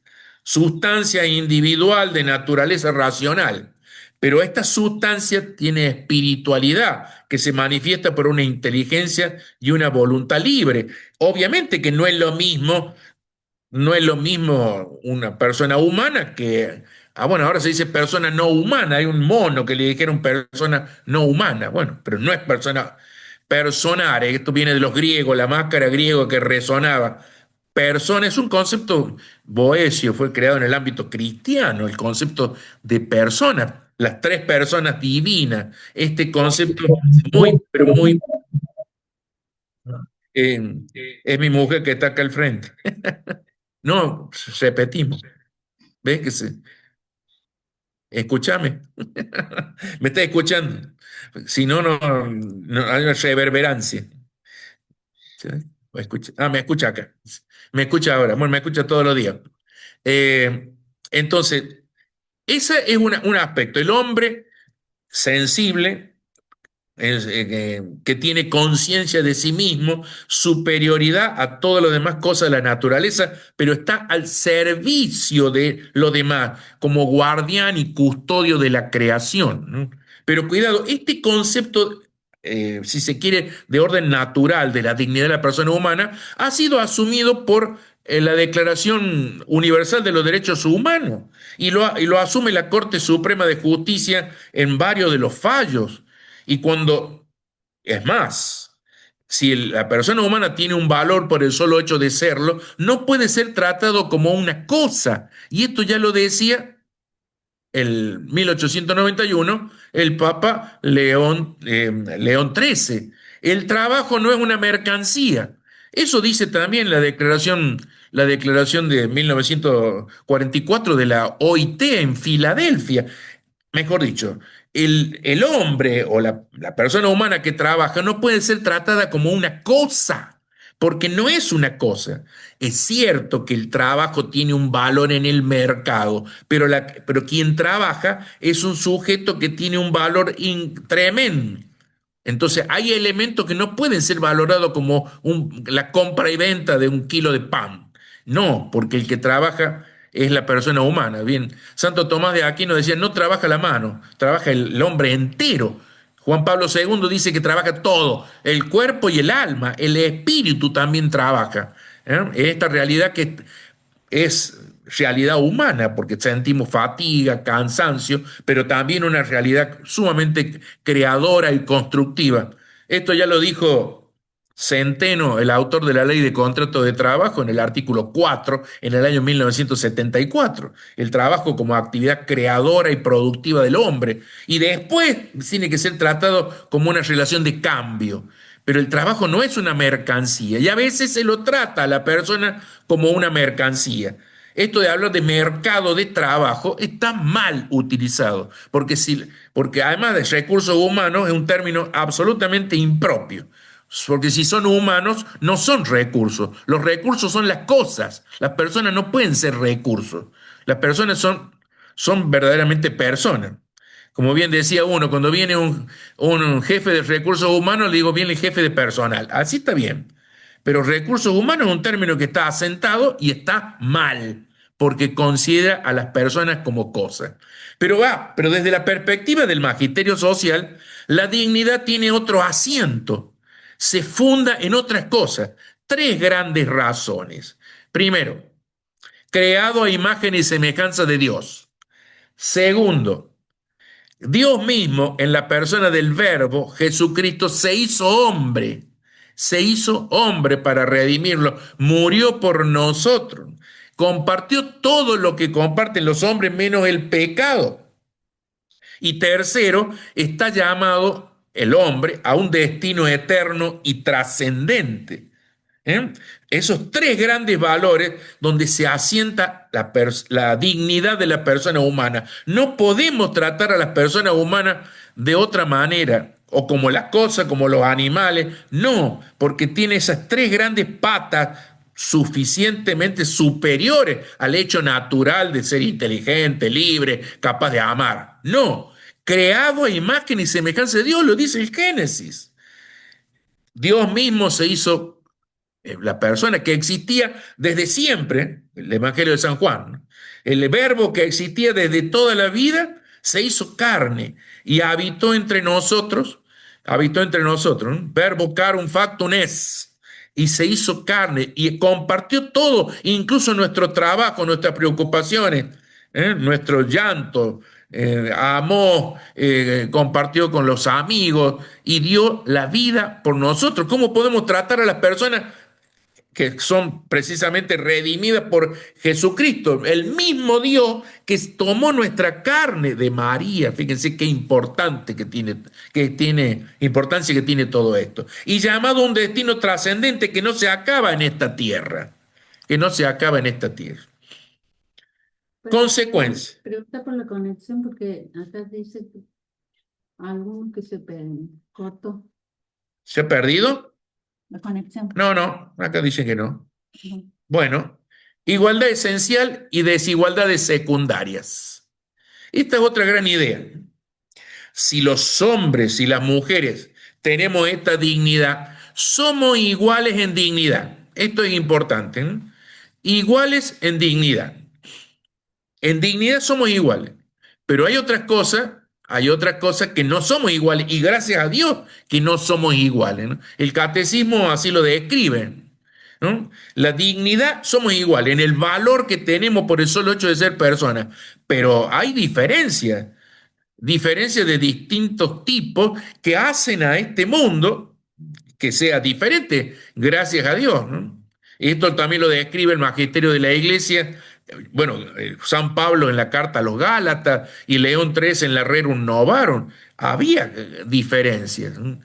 sustancia individual de naturaleza racional. Pero esta sustancia tiene espiritualidad que se manifiesta por una inteligencia y una voluntad libre. Obviamente que no es lo mismo una persona humana que, bueno, ahora se dice persona no humana, hay un mono que le dijeron persona no humana, bueno, pero no es persona, personare, esto viene de los griegos, la máscara griego que resonaba. Persona es un concepto boesio, fue creado en el ámbito cristiano, el concepto de persona, las tres personas divinas, este concepto muy, pero muy Eh, es mi mujer que está acá al frente. No, repetimos. ¿Ves que se? Escúchame. ¿Me estás escuchando? Si no, no hay una reverberancia. ¿Sí? Me escucha acá. Me escucha ahora. Bueno, me escucha todos los días. Eh, entonces, ese es un aspecto. El hombre sensible, que tiene conciencia de sí mismo, superioridad a todas las demás cosas de la naturaleza, pero está al servicio de lo demás, como guardián y custodio de la creación, ¿no? Pero cuidado, este concepto, si se quiere, de orden natural de la dignidad de la persona humana, ha sido asumido por la Declaración Universal de los Derechos Humanos y lo asume la Corte Suprema de Justicia en varios de los fallos. Y cuando, es más, si la persona humana tiene un valor por el solo hecho de serlo, no puede ser tratado como una cosa. Y esto ya lo decía el 1891 el Papa León XIII. El trabajo no es una mercancía. Eso dice también la declaración de 1944 de la OIT en Filadelfia. Mejor dicho, el hombre o la persona humana que trabaja no puede ser tratada como una cosa, porque no es una cosa. Es cierto que el trabajo tiene un valor en el mercado, pero quien trabaja es un sujeto que tiene un valor tremendo. Entonces, hay elementos que no pueden ser valorados como la compra y venta de un kilo de pan. No, porque el que trabaja es la persona humana. Bien, Santo Tomás de Aquino decía, no trabaja la mano, trabaja el hombre entero. Juan Pablo II dice que trabaja todo, el cuerpo y el alma, el espíritu también trabaja. Esta realidad que es realidad humana, porque sentimos fatiga, cansancio, pero también una realidad sumamente creadora y constructiva. Esto ya lo dijo Centeno, el autor de la Ley de Contrato de Trabajo, en el artículo 4, en el año 1974. El trabajo como actividad creadora y productiva del hombre. Y después tiene que ser tratado como una relación de cambio. Pero el trabajo no es una mercancía y a veces se lo trata a la persona como una mercancía. Esto de hablar de mercado de trabajo está mal utilizado, porque además de recursos humanos es un término absolutamente impropio. Porque si son humanos, no son recursos. Los recursos son las cosas. Las personas no pueden ser recursos. Las personas son verdaderamente personas. Como bien decía uno, cuando viene un jefe de recursos humanos, le digo, viene el jefe de personal. Así está bien. Pero recursos humanos es un término que está asentado y está mal, porque considera a las personas como cosas. Pero desde la perspectiva del magisterio social, la dignidad tiene otro asiento. Se funda en otras cosas. Tres grandes razones. Primero, creado a imagen y semejanza de Dios. Segundo, Dios mismo, en la persona del Verbo, Jesucristo, se hizo hombre para redimirlo, murió por nosotros, compartió todo lo que comparten los hombres menos el pecado. Y tercero, está llamado el hombre a un destino eterno y trascendente. ¿Eh? Esos tres grandes valores donde se asienta la dignidad de la persona humana. No podemos tratar a las personas humanas de otra manera, o como las cosas, como los animales. No, porque tiene esas tres grandes patas suficientemente superiores al hecho natural de ser inteligente, libre, capaz de amar. No, creado a imagen y semejanza de Dios, lo dice el Génesis. Dios mismo se hizo la persona que existía desde siempre, el Evangelio de San Juan, ¿no? El verbo que existía desde toda la vida se hizo carne y habitó entre nosotros, ¿no? Verbo carum factum es, y se hizo carne y compartió todo, incluso nuestro trabajo, nuestras preocupaciones, nuestro llanto, amó, compartió con los amigos y dio la vida por nosotros. ¿Cómo podemos tratar a las personas que son precisamente redimidas por Jesucristo, el mismo Dios que tomó nuestra carne de María. Fíjense qué importante importancia que tiene todo esto. Y llamado a un destino trascendente que no se acaba en esta tierra, que no se acaba en esta tierra. Consecuencia. Pregunta por la conexión, porque acá dice que alguno que se cortó ¿Se ha perdido? la conexión. No, acá dice que no. No. Bueno, igualdad esencial y desigualdades secundarias. Esta es otra gran idea. Si los hombres y las mujeres tenemos esta dignidad, somos iguales en dignidad. Esto es importante, ¿no? Iguales en dignidad. En dignidad somos iguales, pero hay otras cosas que no somos iguales, y gracias a Dios que no somos iguales, ¿no? El catecismo así lo describe, ¿no? La dignidad somos iguales, en el valor que tenemos por el solo hecho de ser personas, pero hay diferencias de distintos tipos que hacen a este mundo que sea diferente, gracias a Dios, ¿no? Esto también lo describe el magisterio de la Iglesia, bueno, San Pablo en la carta a los Gálatas y León III en la Rerum Novarum. Había diferencias, ¿no?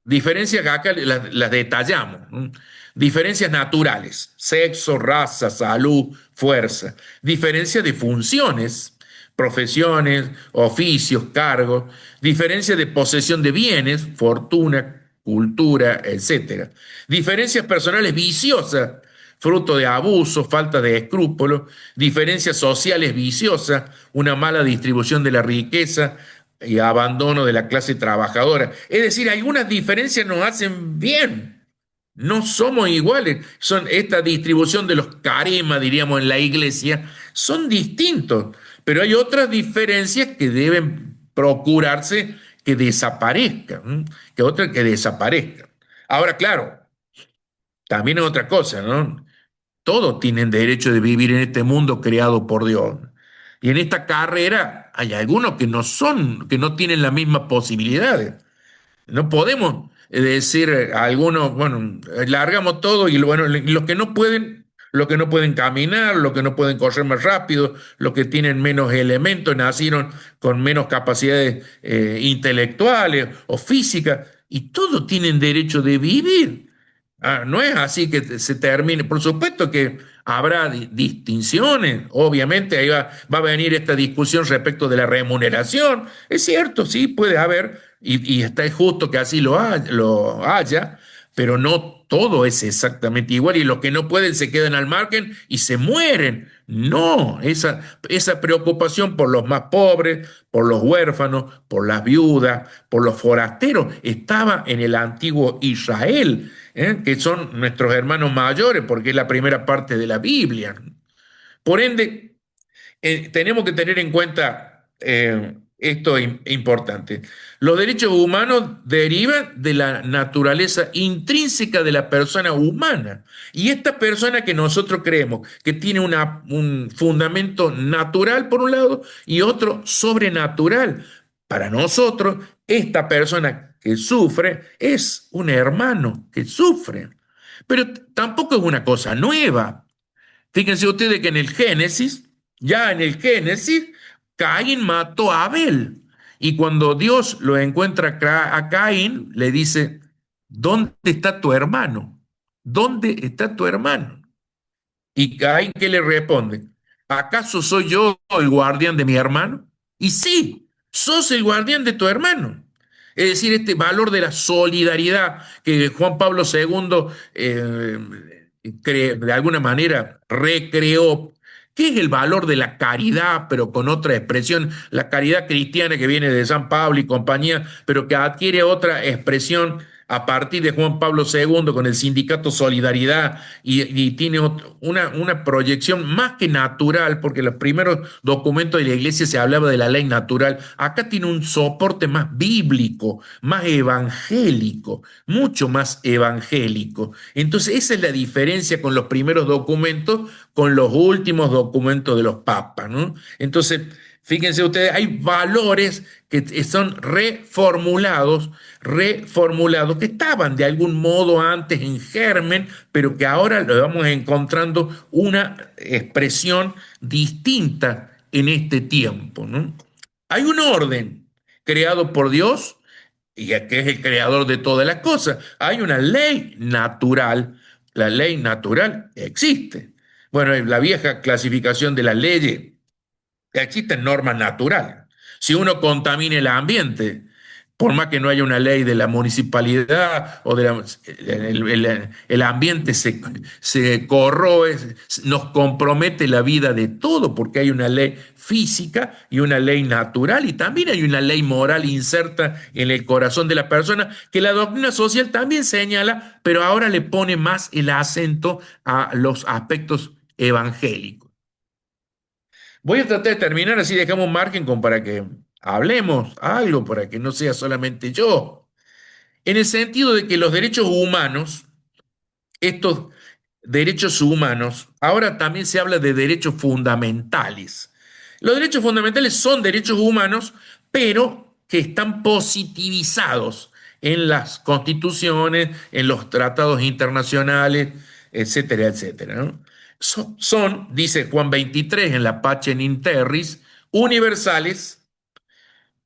Diferencias que acá las detallamos, ¿no? Diferencias naturales: sexo, raza, salud, fuerza. Diferencias de funciones, profesiones, oficios, cargos. Diferencias de posesión de bienes, fortuna, cultura, etc. Diferencias personales viciosas, fruto de abuso, falta de escrúpulos. Diferencias sociales viciosas, una mala distribución de la riqueza y abandono de la clase trabajadora. Es decir, algunas diferencias nos hacen bien. No somos iguales. Son esta distribución de los caremas, diríamos, en la iglesia, son distintos. Pero hay otras diferencias que deben procurarse que desaparezcan, que desaparezcan. Ahora, claro, también es otra cosa, ¿no? Todos tienen derecho de vivir en este mundo creado por Dios. Y en esta carrera hay algunos que no tienen las mismas posibilidades. No podemos decir a algunos, bueno, largamos todo y bueno, los que no pueden caminar, los que no pueden correr más rápido, los que tienen menos elementos, nacieron con menos capacidades intelectuales o físicas, y todos tienen derecho de vivir. No es así que se termine. Por supuesto que habrá distinciones, obviamente ahí va a venir esta discusión respecto de la remuneración. Es cierto, sí, puede haber, y está justo que así lo haya, pero no todo es exactamente igual, y los que no pueden se quedan al margen y se mueren. No, esa preocupación por los más pobres, por los huérfanos, por las viudas, por los forasteros, estaba en el antiguo Israel, que son nuestros hermanos mayores, porque es la primera parte de la Biblia. Por ende, tenemos que tener en cuenta esto importante. Los derechos humanos derivan de la naturaleza intrínseca de la persona humana. Y esta persona que nosotros creemos que tiene un fundamento natural por un lado y otro sobrenatural. Para nosotros, esta persona que sufre es un hermano que sufre. Pero tampoco es una cosa nueva. Fíjense ustedes que ya en el Génesis, Caín mató a Abel. Y cuando Dios lo encuentra a Caín, le dice: ¿dónde está tu hermano? ¿Dónde está tu hermano? Y Caín, ¿qué le responde? ¿Acaso soy yo el guardián de mi hermano? Y sí, sos el guardián de tu hermano. Es decir, este valor de la solidaridad que Juan Pablo II de alguna manera recreó. ¿Qué es el valor de la caridad, pero con otra expresión? La caridad cristiana que viene de San Pablo y compañía, pero que adquiere otra expresión a partir de Juan Pablo II con el sindicato Solidaridad, y tiene una proyección más que natural, porque en los primeros documentos de la Iglesia se hablaba de la ley natural. Acá tiene un soporte más bíblico, más evangélico, mucho más evangélico. Entonces esa es la diferencia con los primeros documentos con los últimos documentos de los papas, ¿no? Entonces, fíjense ustedes, hay valores que son reformulados, que estaban de algún modo antes en germen, pero que ahora lo vamos encontrando una expresión distinta en este tiempo, ¿no? Hay un orden creado por Dios, y que es el creador de todas las cosas. Hay una ley natural. La ley natural existe. Bueno, la vieja clasificación de las leyes, existen normas naturales. Si uno contamina el ambiente, por más que no haya una ley de la municipalidad o el ambiente se corroe, nos compromete la vida de todo, porque hay una ley física y una ley natural, y también hay una ley moral inserta en el corazón de la persona, que la doctrina social también señala, pero ahora le pone más el acento a los aspectos evangélicos. Voy a tratar de terminar, así dejamos un margen para que hablemos algo, para que no sea solamente yo. En el sentido de que los derechos humanos, estos derechos humanos, ahora también se habla de derechos fundamentales. Los derechos fundamentales son derechos humanos, pero que están positivizados en las constituciones, en los tratados internacionales, etcétera, etcétera, ¿no? Son, dice Juan 23 en la Pacem in Terris, universales,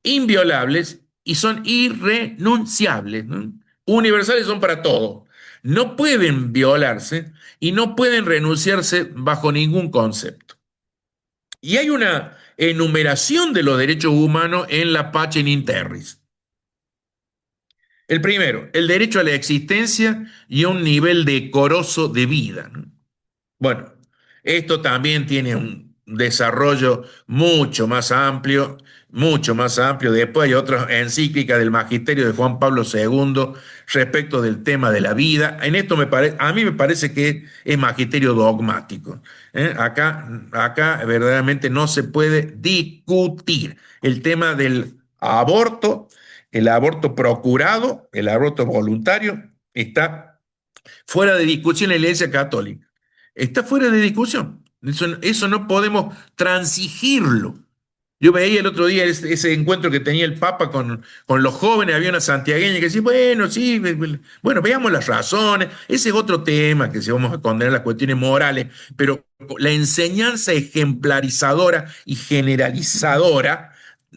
inviolables y son irrenunciables, ¿no? Universales son para todo. No pueden violarse y no pueden renunciarse bajo ningún concepto. Y hay una enumeración de los derechos humanos en la Pacem in Terris. El primero, el derecho a la existencia y a un nivel decoroso de vida, ¿no? Bueno, esto también tiene un desarrollo mucho más amplio, mucho más amplio. Después hay otras encíclicas del Magisterio de Juan Pablo II respecto del tema de la vida. En esto a mí me parece que es magisterio dogmático. Acá verdaderamente no se puede discutir el tema del aborto, el aborto procurado, el aborto voluntario, está fuera de discusión en la Iglesia Católica. Está fuera de discusión. Eso no podemos transigirlo. Yo veía el otro día ese encuentro que tenía el Papa con los jóvenes, había una santiagueña que decía, bueno, sí, bueno, veamos las razones. Ese es otro tema, que si vamos a condenar las cuestiones morales, pero la enseñanza ejemplarizadora y generalizadora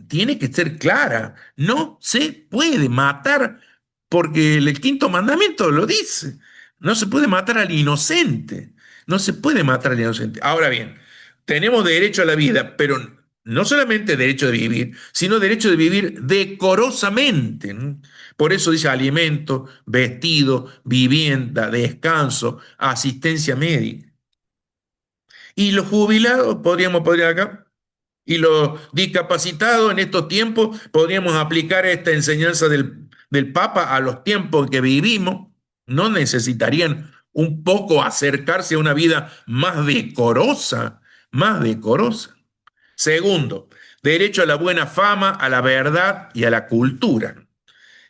tiene que ser clara. No se puede matar, porque el quinto mandamiento lo dice. No se puede matar al inocente. No se puede matar al inocente. Ahora bien, tenemos derecho a la vida, pero no solamente derecho de vivir, sino derecho de vivir decorosamente, ¿no? Por eso dice alimento, vestido, vivienda, descanso, asistencia médica. Y los jubilados, podríamos poner acá, y los discapacitados en estos tiempos, podríamos aplicar esta enseñanza del Papa a los tiempos en que vivimos. No necesitarían un poco acercarse a una vida más decorosa, más decorosa. Segundo, derecho a la buena fama, a la verdad y a la cultura.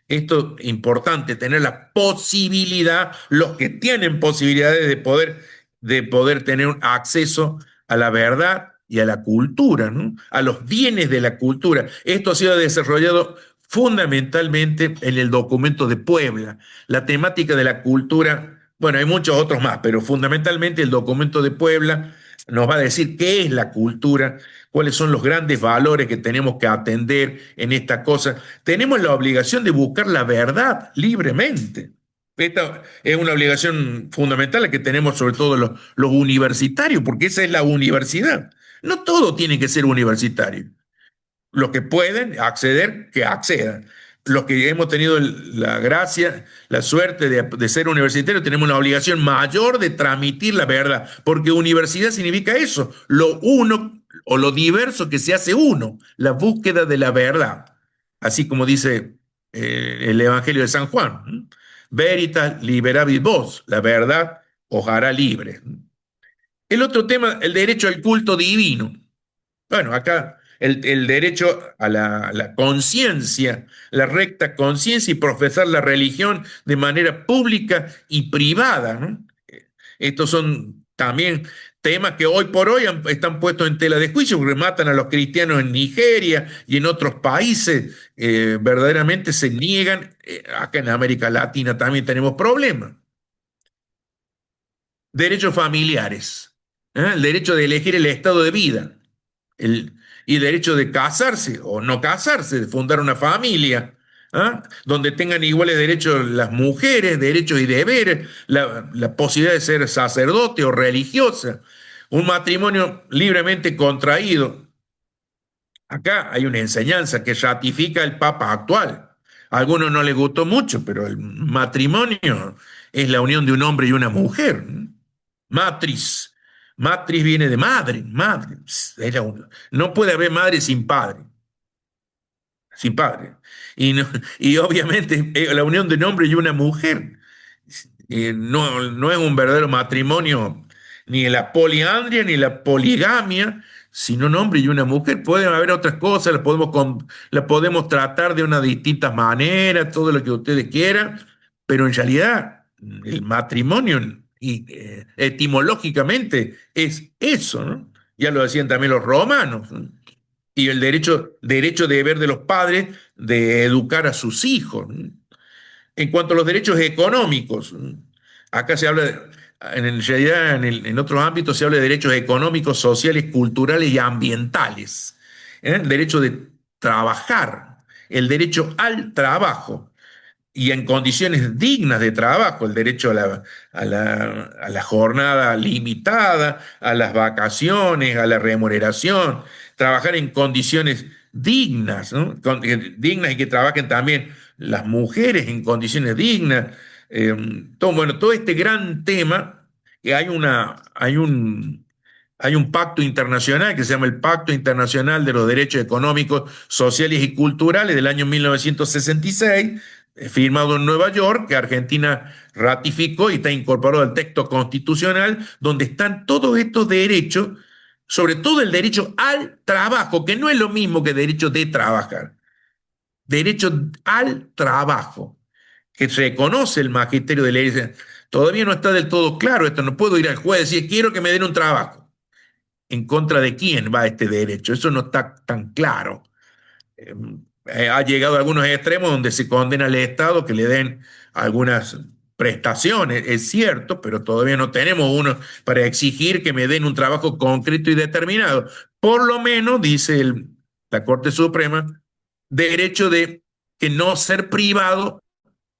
Esto es importante, tener la posibilidad, los que tienen posibilidades de poder tener un acceso a la verdad y a la cultura, ¿no? A los bienes de la cultura. Esto ha sido desarrollado fundamentalmente en el documento de Puebla. La temática de la cultura, bueno, hay muchos otros más, pero fundamentalmente el documento de Puebla nos va a decir qué es la cultura, cuáles son los grandes valores que tenemos que atender en esta cosa. Tenemos la obligación de buscar la verdad libremente. Esta es una obligación fundamental que tenemos sobre todo los universitarios, porque esa es la universidad. No todo tiene que ser universitario. Los que pueden acceder, que accedan. Los que hemos tenido la gracia, la suerte de ser universitarios, tenemos una obligación mayor de transmitir la verdad, porque universidad significa eso, lo uno o lo diverso que se hace uno, la búsqueda de la verdad. Así como dice el Evangelio de San Juan, veritas liberabit vos, la verdad os hará libre. El otro tema, el derecho al culto divino. Bueno, acá el derecho a la conciencia, la recta conciencia y profesar la religión de manera pública y privada, ¿no? Estos son También temas que hoy por hoy están puestos en tela de juicio, porque matan a los cristianos en Nigeria y en otros países, verdaderamente se niegan. Acá en América Latina también tenemos problemas. Derechos familiares, el derecho de elegir el estado de vida, y el derecho de casarse o no casarse, de fundar una familia, donde tengan iguales derechos las mujeres, derechos y deberes, la posibilidad de ser sacerdote o religiosa, un matrimonio libremente contraído. Acá hay una enseñanza que ratifica el Papa actual. A algunos no les gustó mucho, pero el matrimonio es la unión de un hombre y una mujer. Matriz. Matriz viene de madre, madre. No puede haber madre sin padre. Sin padre. Y obviamente la unión de un hombre y una mujer no es un verdadero matrimonio, ni la poliandria ni la poligamia, sino un hombre y una mujer. Pueden haber otras cosas, la podemos tratar de unas distintas maneras, todo lo que ustedes quieran, pero en realidad el matrimonio etimológicamente es eso, ¿no? Ya lo decían también los romanos, ¿no? Y el derecho deber de los padres de educar a sus hijos, ¿no? En cuanto a los derechos económicos, acá se habla, en realidad en otros ámbitos se habla de derechos económicos, sociales, culturales y ambientales. El derecho de trabajar, el derecho al trabajo y en condiciones dignas de trabajo, el derecho a la jornada limitada, a las vacaciones, a la remuneración, trabajar en condiciones dignas, ¿no? Dignas y que trabajen también las mujeres en condiciones dignas. Todo este gran tema, que hay un pacto internacional que se llama el Pacto Internacional de los Derechos Económicos, Sociales y Culturales del año 1966, firmado en Nueva York, que Argentina ratificó y está incorporado al texto constitucional, donde están todos estos derechos, sobre todo el derecho al trabajo, que no es lo mismo que derecho de trabajar. Derecho al trabajo, que reconoce el magisterio de ley. Todavía no está del todo claro esto, no puedo ir al juez y decir, quiero que me den un trabajo. ¿En contra de quién va este derecho? Eso no está tan claro. Ha llegado a algunos extremos donde se condena al Estado que le den algunas prestaciones, es cierto, pero todavía no tenemos uno para exigir que me den un trabajo concreto y determinado. Por lo menos, dice la Corte Suprema, derecho de que no ser privado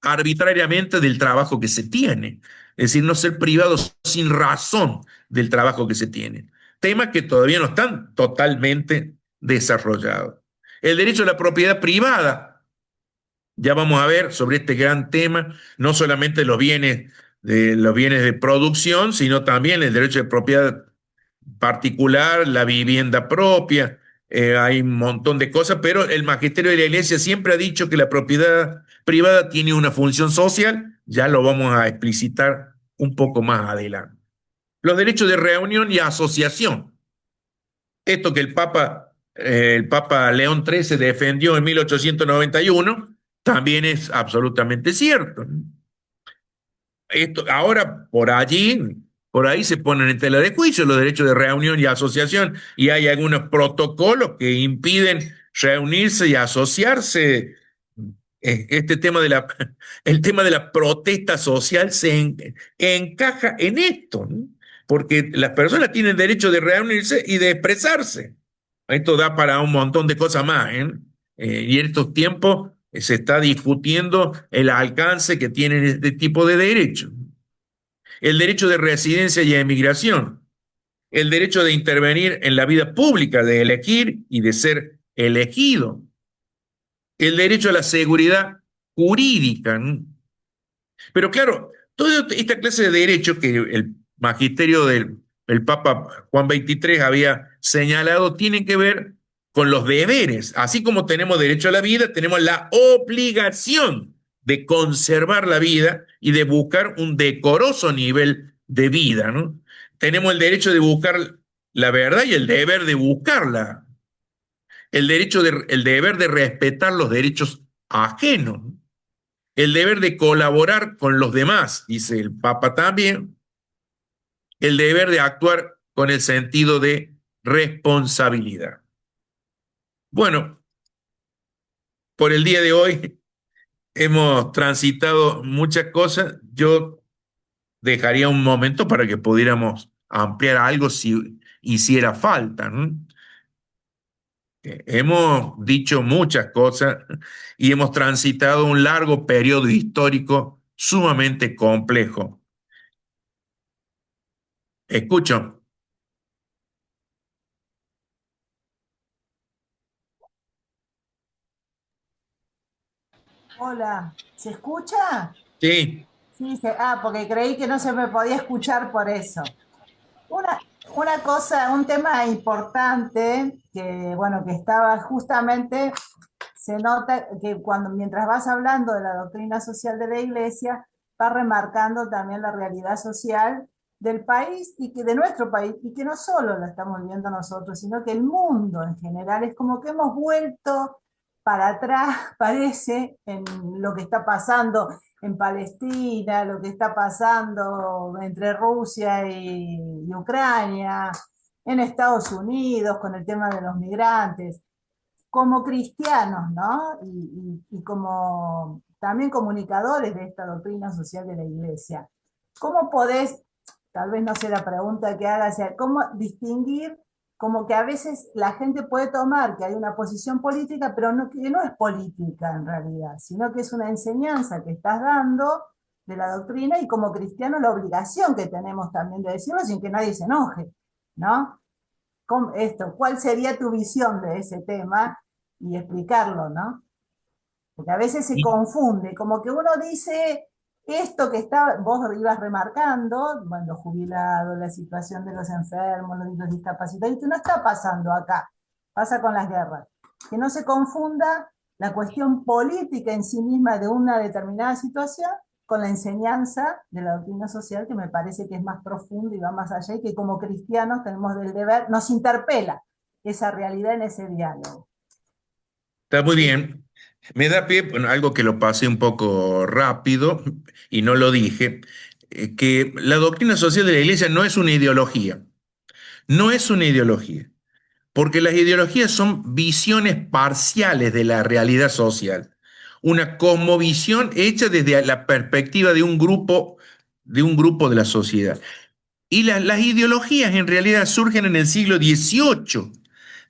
arbitrariamente del trabajo que se tiene, es decir, no ser privado sin razón del trabajo que se tiene. Temas que todavía no están totalmente desarrollados. El derecho a la propiedad privada. Ya vamos a ver sobre este gran tema, no solamente los bienes de producción, sino también el derecho de propiedad particular, la vivienda propia. Hay un montón de cosas, pero el magisterio de la Iglesia siempre ha dicho que la propiedad privada tiene una función social. Ya lo vamos a explicitar un poco más adelante. Los derechos de reunión y asociación. Esto que el Papa León XIII defendió en 1891 también es absolutamente cierto. Ahora, por ahí se ponen en tela de juicio los derechos de reunión y asociación, y hay algunos protocolos que impiden reunirse y asociarse. Este tema el tema de la protesta social encaja en esto, ¿no? Porque las personas tienen derecho de reunirse y de expresarse. Esto da para un montón de cosas más, ¿eh? Y en estos tiempos se está discutiendo el alcance que tienen este tipo de derechos. El derecho de residencia y emigración. El derecho de intervenir en la vida pública, de elegir y de ser elegido. El derecho a la seguridad jurídica, ¿no? Pero claro, toda esta clase de derechos que el magisterio del Papa Juan XXIII había señalado tienen que ver con los deberes. Así como tenemos derecho a la vida, tenemos la obligación de conservar la vida y de buscar un decoroso nivel de vida, ¿no? Tenemos el derecho de buscar la verdad y el deber de buscarla. El deber de respetar los derechos ajenos. El deber de colaborar con los demás, dice el Papa también. el deber de actuar con el sentido de responsabilidad. Bueno, por el día de hoy hemos transitado muchas cosas. Yo dejaría un momento para que pudiéramos ampliar algo si hiciera falta, ¿no? Hemos dicho muchas cosas y hemos transitado un largo periodo histórico sumamente complejo. Escucho. Hola, ¿se escucha? Sí. Sí, porque creí que no se me podía escuchar por eso. Una, una cosa, un tema importante que, bueno, que estaba justamente, se nota que mientras vas hablando de la doctrina social de la Iglesia, va remarcando también la realidad social del país y que de nuestro país, y que no solo la estamos viviendo nosotros, sino que el mundo en general es como que hemos vuelto para atrás, parece, en lo que está pasando en Palestina, lo que está pasando entre Rusia y Ucrania, en Estados Unidos con el tema de los migrantes, como cristianos, ¿no? Y como también comunicadores de esta doctrina social de la Iglesia. ¿Cómo podés, tal vez no sé la pregunta que hagas, cómo distinguir como que a veces la gente puede tomar que hay una posición política, pero no, que no es política en realidad, sino que es una enseñanza que estás dando de la doctrina y como cristianos la obligación que tenemos también de decirlo sin que nadie se enoje, ¿no? ¿Cuál sería tu visión de ese tema y explicarlo, ¿no? Porque a veces se confunde, como que uno dice esto que vos ibas remarcando, bueno, los jubilados, la situación de los enfermos, los discapacitados, y que no está pasando acá, pasa con las guerras. Que no se confunda la cuestión política en sí misma de una determinada situación con la enseñanza de la doctrina social, que me parece que es más profunda y va más allá, y que como cristianos tenemos el deber, nos interpela esa realidad en ese diálogo. Está muy bien. Me da pie, bueno, algo que lo pasé un poco rápido y no lo dije, que la doctrina social de la Iglesia no es una ideología. No es una ideología, porque las ideologías son visiones parciales de la realidad social. Una cosmovisión hecha desde la perspectiva de un grupo de la sociedad. Y las ideologías en realidad surgen en el siglo XVIII.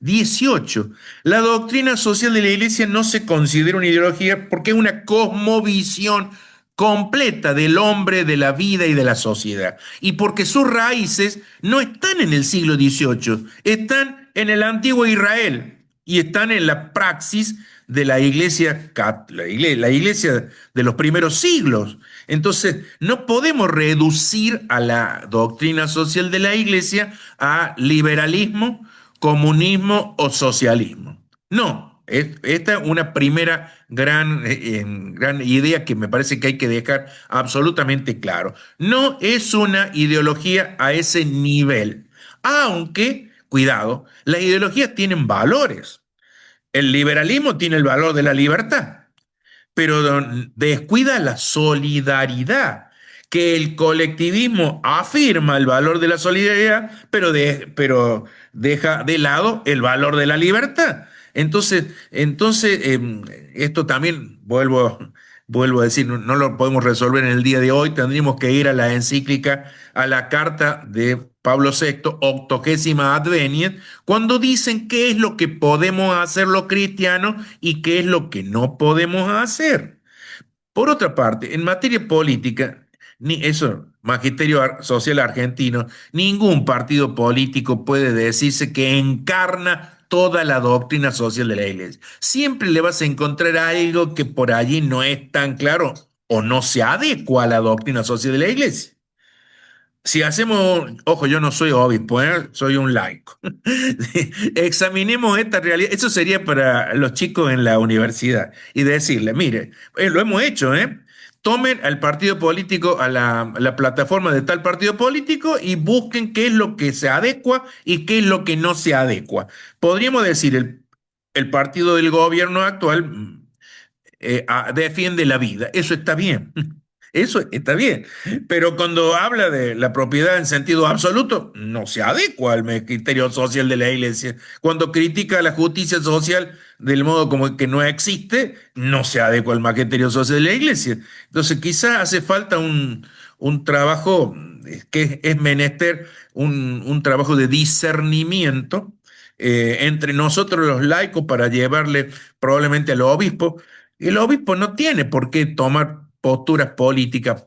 XVIII. La doctrina social de la Iglesia no se considera una ideología porque es una cosmovisión completa del hombre, de la vida y de la sociedad. Y porque sus raíces no están en el siglo XVIII, están en el antiguo Israel y están en la praxis de la iglesia, la iglesia de los primeros siglos. Entonces, no podemos reducir a la doctrina social de la iglesia a liberalismo, comunismo o socialismo. No, esta es una primera gran idea que me parece que hay que dejar absolutamente claro. No es una ideología a ese nivel, aunque, cuidado, las ideologías tienen valores. El liberalismo tiene el valor de la libertad, pero descuida la solidaridad, que el colectivismo afirma el valor de la solidaridad, pero deja de lado el valor de la libertad. Entonces, esto también vuelvo a decir, no lo podemos resolver en el día de hoy, tendríamos que ir a la encíclica, a la carta de Pablo VI, Octogésima Adveniat, cuando dicen qué es lo que podemos hacer los cristianos y qué es lo que no podemos hacer. Por otra parte, en materia política, ni eso, Magisterio Social Argentino, ningún partido político puede decirse que encarna toda la doctrina social de la Iglesia. Siempre le vas a encontrar algo que por allí no es tan claro o no se adecua a la doctrina social de la Iglesia. Si hacemos, ojo, yo no soy obispo, soy un laico. Examinemos esta realidad. Eso sería para los chicos en la universidad y decirle, mire, lo hemos hecho, ¿eh? Tomen al partido político, a la plataforma de tal partido político y busquen qué es lo que se adecua y qué es lo que no se adecua. Podríamos decir, el partido del gobierno actual defiende la vida. Eso está bien. Eso está bien, pero cuando habla de la propiedad en sentido absoluto, no se adecua al criterio social de la Iglesia. Cuando critica la justicia social del modo como que no existe, no se adecua al criterio social de la Iglesia. Entonces, quizás hace falta un trabajo que es menester, un trabajo de discernimiento entre nosotros los laicos para llevarle probablemente al obispo. El obispo no tiene por qué tomar posturas políticas,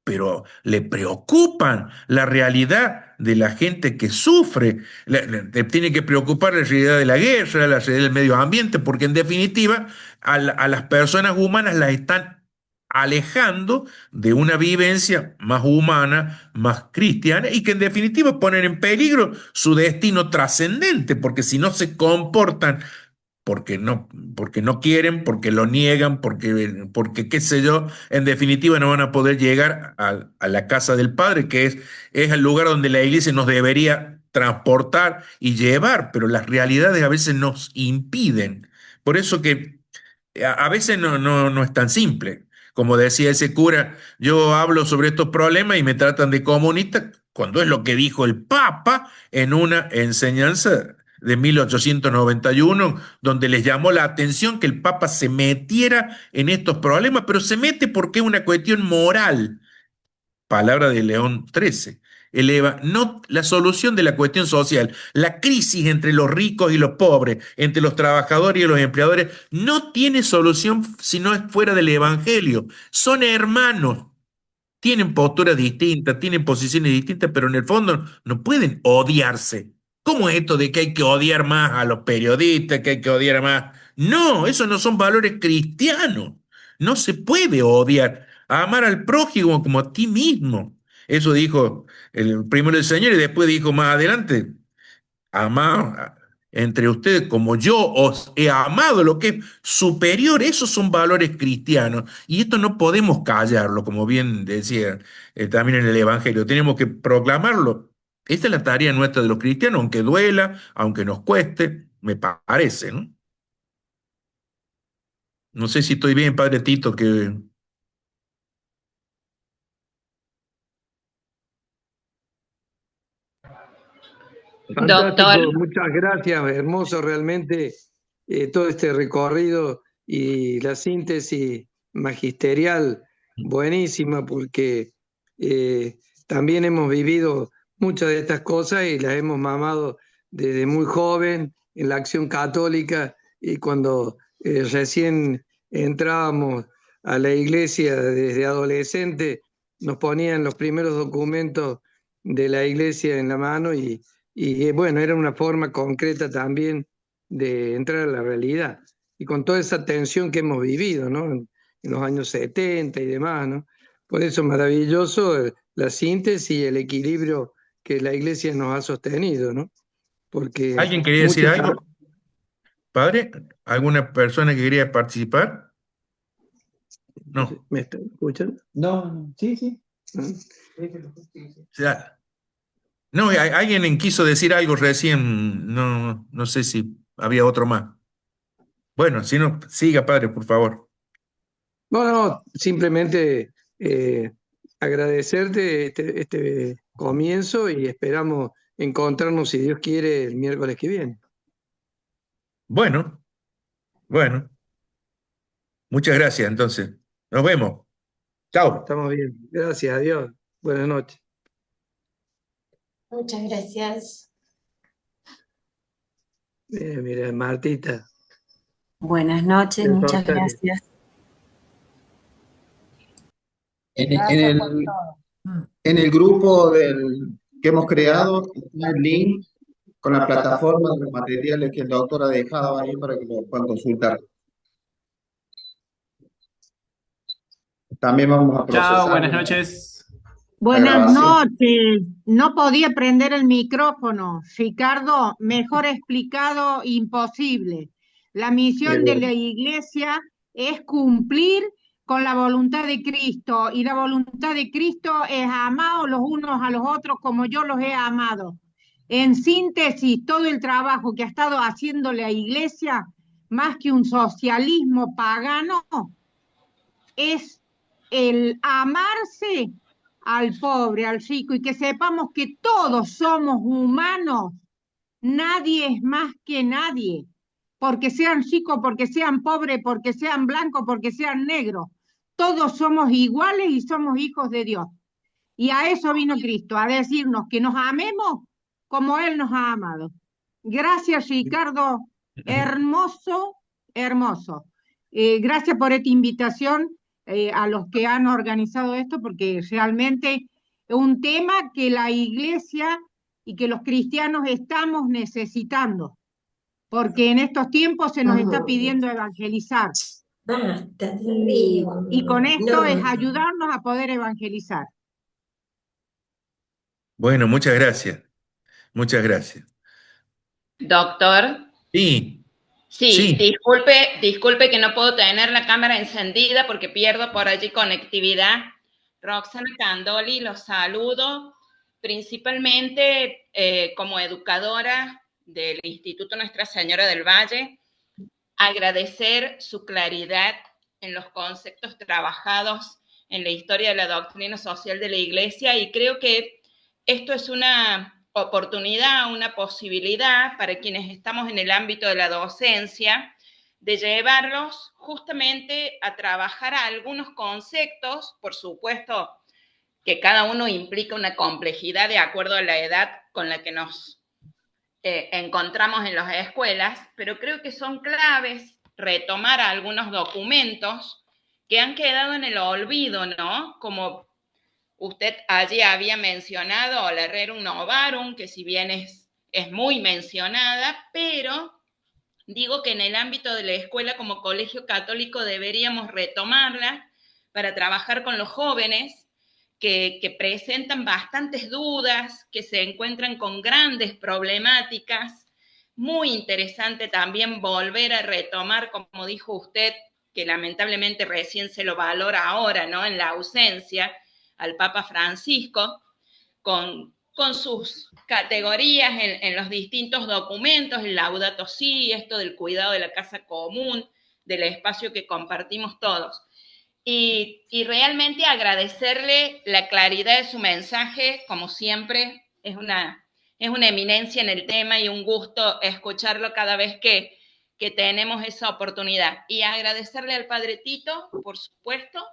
pero le preocupan la realidad de la gente que sufre. Le tiene que preocupar la realidad de la guerra, la realidad del medio ambiente, porque en definitiva a las personas humanas las están alejando de una vivencia más humana, más cristiana, y que en definitiva ponen en peligro su destino trascendente, porque si no se comportan porque no quieren, porque lo niegan, porque qué sé yo, en definitiva no van a poder llegar a la casa del Padre, que es el lugar donde la iglesia nos debería transportar y llevar, pero las realidades a veces nos impiden. Por eso que a veces no es tan simple. Como decía ese cura, yo hablo sobre estos problemas y me tratan de comunista, cuando es lo que dijo el Papa en una enseñanza de 1891, donde les llamó la atención que el Papa se metiera en estos problemas, pero se mete porque es una cuestión moral. Palabra de León XIII. Eleva, no la solución de la cuestión social, la crisis entre los ricos y los pobres, entre los trabajadores y los empleadores, no tiene solución si no es fuera del Evangelio. Son hermanos, tienen posturas distintas, tienen posiciones distintas, pero en el fondo no pueden odiarse. ¿Cómo es esto de que hay que odiar más a los periodistas, que hay que odiar más? No, esos no son valores cristianos. No se puede odiar. Amar al prójimo como a ti mismo. Eso dijo el primero el Señor y después dijo más adelante, amar entre ustedes como yo os he amado, lo que es superior, esos son valores cristianos. Y esto no podemos callarlo, como bien decía también en el Evangelio, tenemos que proclamarlo. Esta es la tarea nuestra de los cristianos, aunque duela, aunque nos cueste, me parece, ¿no? No sé si estoy bien, Padre Tito, que... Fantástico, Doctor, muchas gracias, hermoso realmente todo este recorrido y la síntesis magisterial buenísima porque también hemos vivido muchas de estas cosas y las hemos mamado desde muy joven en la Acción Católica y cuando recién entrábamos a la iglesia desde adolescente nos ponían los primeros documentos de la iglesia en la mano y bueno, era una forma concreta también de entrar a la realidad. Y con toda esa tensión que hemos vivido, ¿no? En los años 70 y demás, ¿no? Por eso maravilloso la síntesis y el equilibrio que la iglesia nos ha sostenido, ¿no? Porque ¿Alguien quería decir muchas... algo? ¿Padre? ¿Alguna persona que quería participar? No. ¿Me están escuchando? No, sí, sí. ¿No? O sea, no, alguien quiso decir algo recién, no sé si había otro más. Bueno, si no, siga, padre, por favor. No, simplemente agradecerte este comienzo y esperamos encontrarnos, si Dios quiere, el miércoles que viene. Bueno, bueno, muchas gracias entonces. Nos vemos. Chao. Estamos bien. Gracias, adiós. Buenas noches. muchas gracias. Mira, Martita. Buenas noches, del muchas Rosario. gracias. Gracias por todo. En el grupo que hemos creado está el link con la plataforma de los materiales que el doctor ha dejado ahí para que lo puedan consultar. También vamos a procesar. Chao, buenas noches. Buenas grabación. noches. No podía prender el micrófono. Ricardo, mejor explicado, imposible. La misión de la iglesia es cumplir con la voluntad de Cristo y la voluntad de Cristo es amar los unos a los otros como yo los he amado. En síntesis, todo el trabajo que ha estado haciendo la iglesia, más que un socialismo pagano, es el amarse al pobre, al rico, y que sepamos que todos somos humanos, nadie es más que nadie, porque sean ricos, porque sean pobres, porque sean blancos, porque sean negros, todos somos iguales y somos hijos de Dios. Y a eso vino Cristo, a decirnos que nos amemos como Él nos ha amado. Gracias, Ricardo. Hermoso, hermoso. Gracias por esta invitación a los que han organizado esto, porque realmente es un tema que la iglesia y que los cristianos estamos necesitando, porque en estos tiempos se nos está pidiendo evangelizar. Y con esto es ayudarnos a poder evangelizar. Bueno, muchas gracias. Muchas gracias. Doctor, Sí, sí, sí. disculpe que no puedo tener la cámara encendida porque pierdo por allí conectividad. Roxana Candoli, los saludo principalmente como educadora del Instituto Nuestra Señora del Valle. Agradecer su claridad en los conceptos trabajados en la historia de la doctrina social de la Iglesia, y creo que esto es una oportunidad, una posibilidad para quienes estamos en el ámbito de la docencia, de llevarlos justamente a trabajar a algunos conceptos, por supuesto que cada uno implica una complejidad de acuerdo a la edad con la que nos encontramos en las escuelas, pero creo que son claves retomar algunos documentos que han quedado en el olvido, ¿no? Como usted allí había mencionado, la Rerum Novarum, que si bien es muy mencionada, pero digo que en el ámbito de la escuela como colegio católico deberíamos retomarla para trabajar con los jóvenes que presentan bastantes dudas, que se encuentran con grandes problemáticas. Muy interesante también volver a retomar, como dijo usted, que lamentablemente recién se lo valora ahora, ¿no? En la ausencia, al Papa Francisco, con sus categorías en los distintos documentos, el Laudato Si, esto del cuidado de la casa común, del espacio que compartimos todos. Y realmente agradecerle la claridad de su mensaje, como siempre, es una eminencia en el tema y un gusto escucharlo cada vez que tenemos esa oportunidad. Y agradecerle al Padre Tito, por supuesto,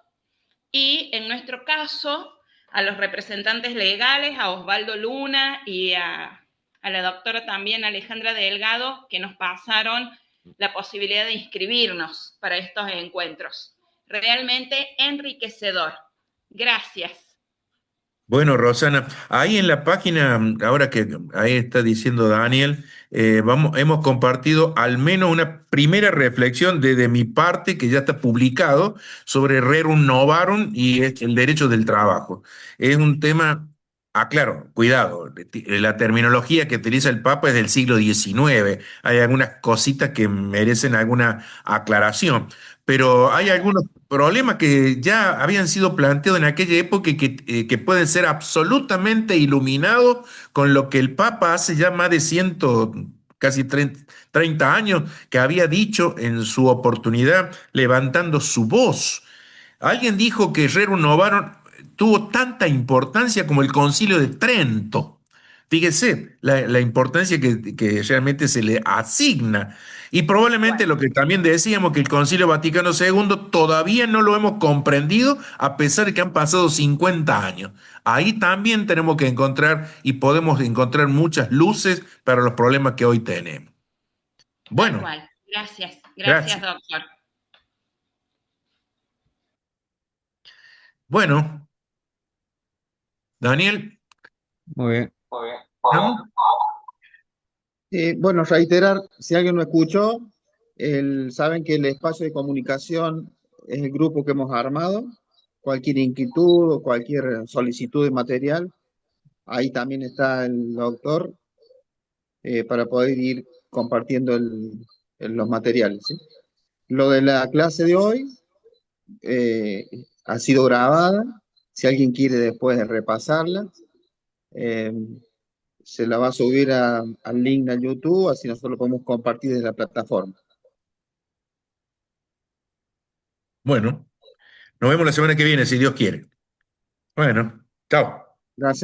y en nuestro caso, a los representantes legales, a Osvaldo Luna y a la doctora también Alejandra Delgado, que nos pasaron la posibilidad de inscribirnos para estos encuentros. Realmente enriquecedor. Gracias. Bueno, Rosana, ahí en la página, ahora que ahí está diciendo Daniel, hemos compartido al menos una primera reflexión desde mi parte, que ya está publicado, sobre Rerum Novarum y el derecho del trabajo. Es un tema, claro, cuidado, la terminología que utiliza el Papa es del siglo XIX. Hay algunas cositas que merecen alguna aclaración, pero hay algunos problemas que ya habían sido planteados en aquella época y que pueden ser absolutamente iluminados con lo que el Papa hace ya más de casi 30 años, que había dicho en su oportunidad, levantando su voz. Alguien dijo que Rerum Novarum tuvo tanta importancia como el Concilio de Trento. Fíjese la importancia que realmente se le asigna. Y probablemente lo que también decíamos, que el Concilio Vaticano II todavía no lo hemos comprendido, a pesar de que han pasado 50 años. Ahí también tenemos que encontrar y podemos encontrar muchas luces para los problemas que hoy tenemos. Bueno, tal cual. Gracias, gracias. doctor. Bueno, Daniel. Muy bien. ¿No? Bueno, reiterar, si alguien no escuchó, saben que el espacio de comunicación es el grupo que hemos armado. Cualquier inquietud o cualquier solicitud de material, ahí también está el doctor para poder ir compartiendo los materiales, ¿sí? Lo de la clase de hoy ha sido grabada. Si alguien quiere después repasarla, se la va a subir al link de YouTube, así nosotros lo podemos compartir desde la plataforma. Bueno, Nos vemos la semana que viene, si Dios quiere. Bueno, chao. Gracias.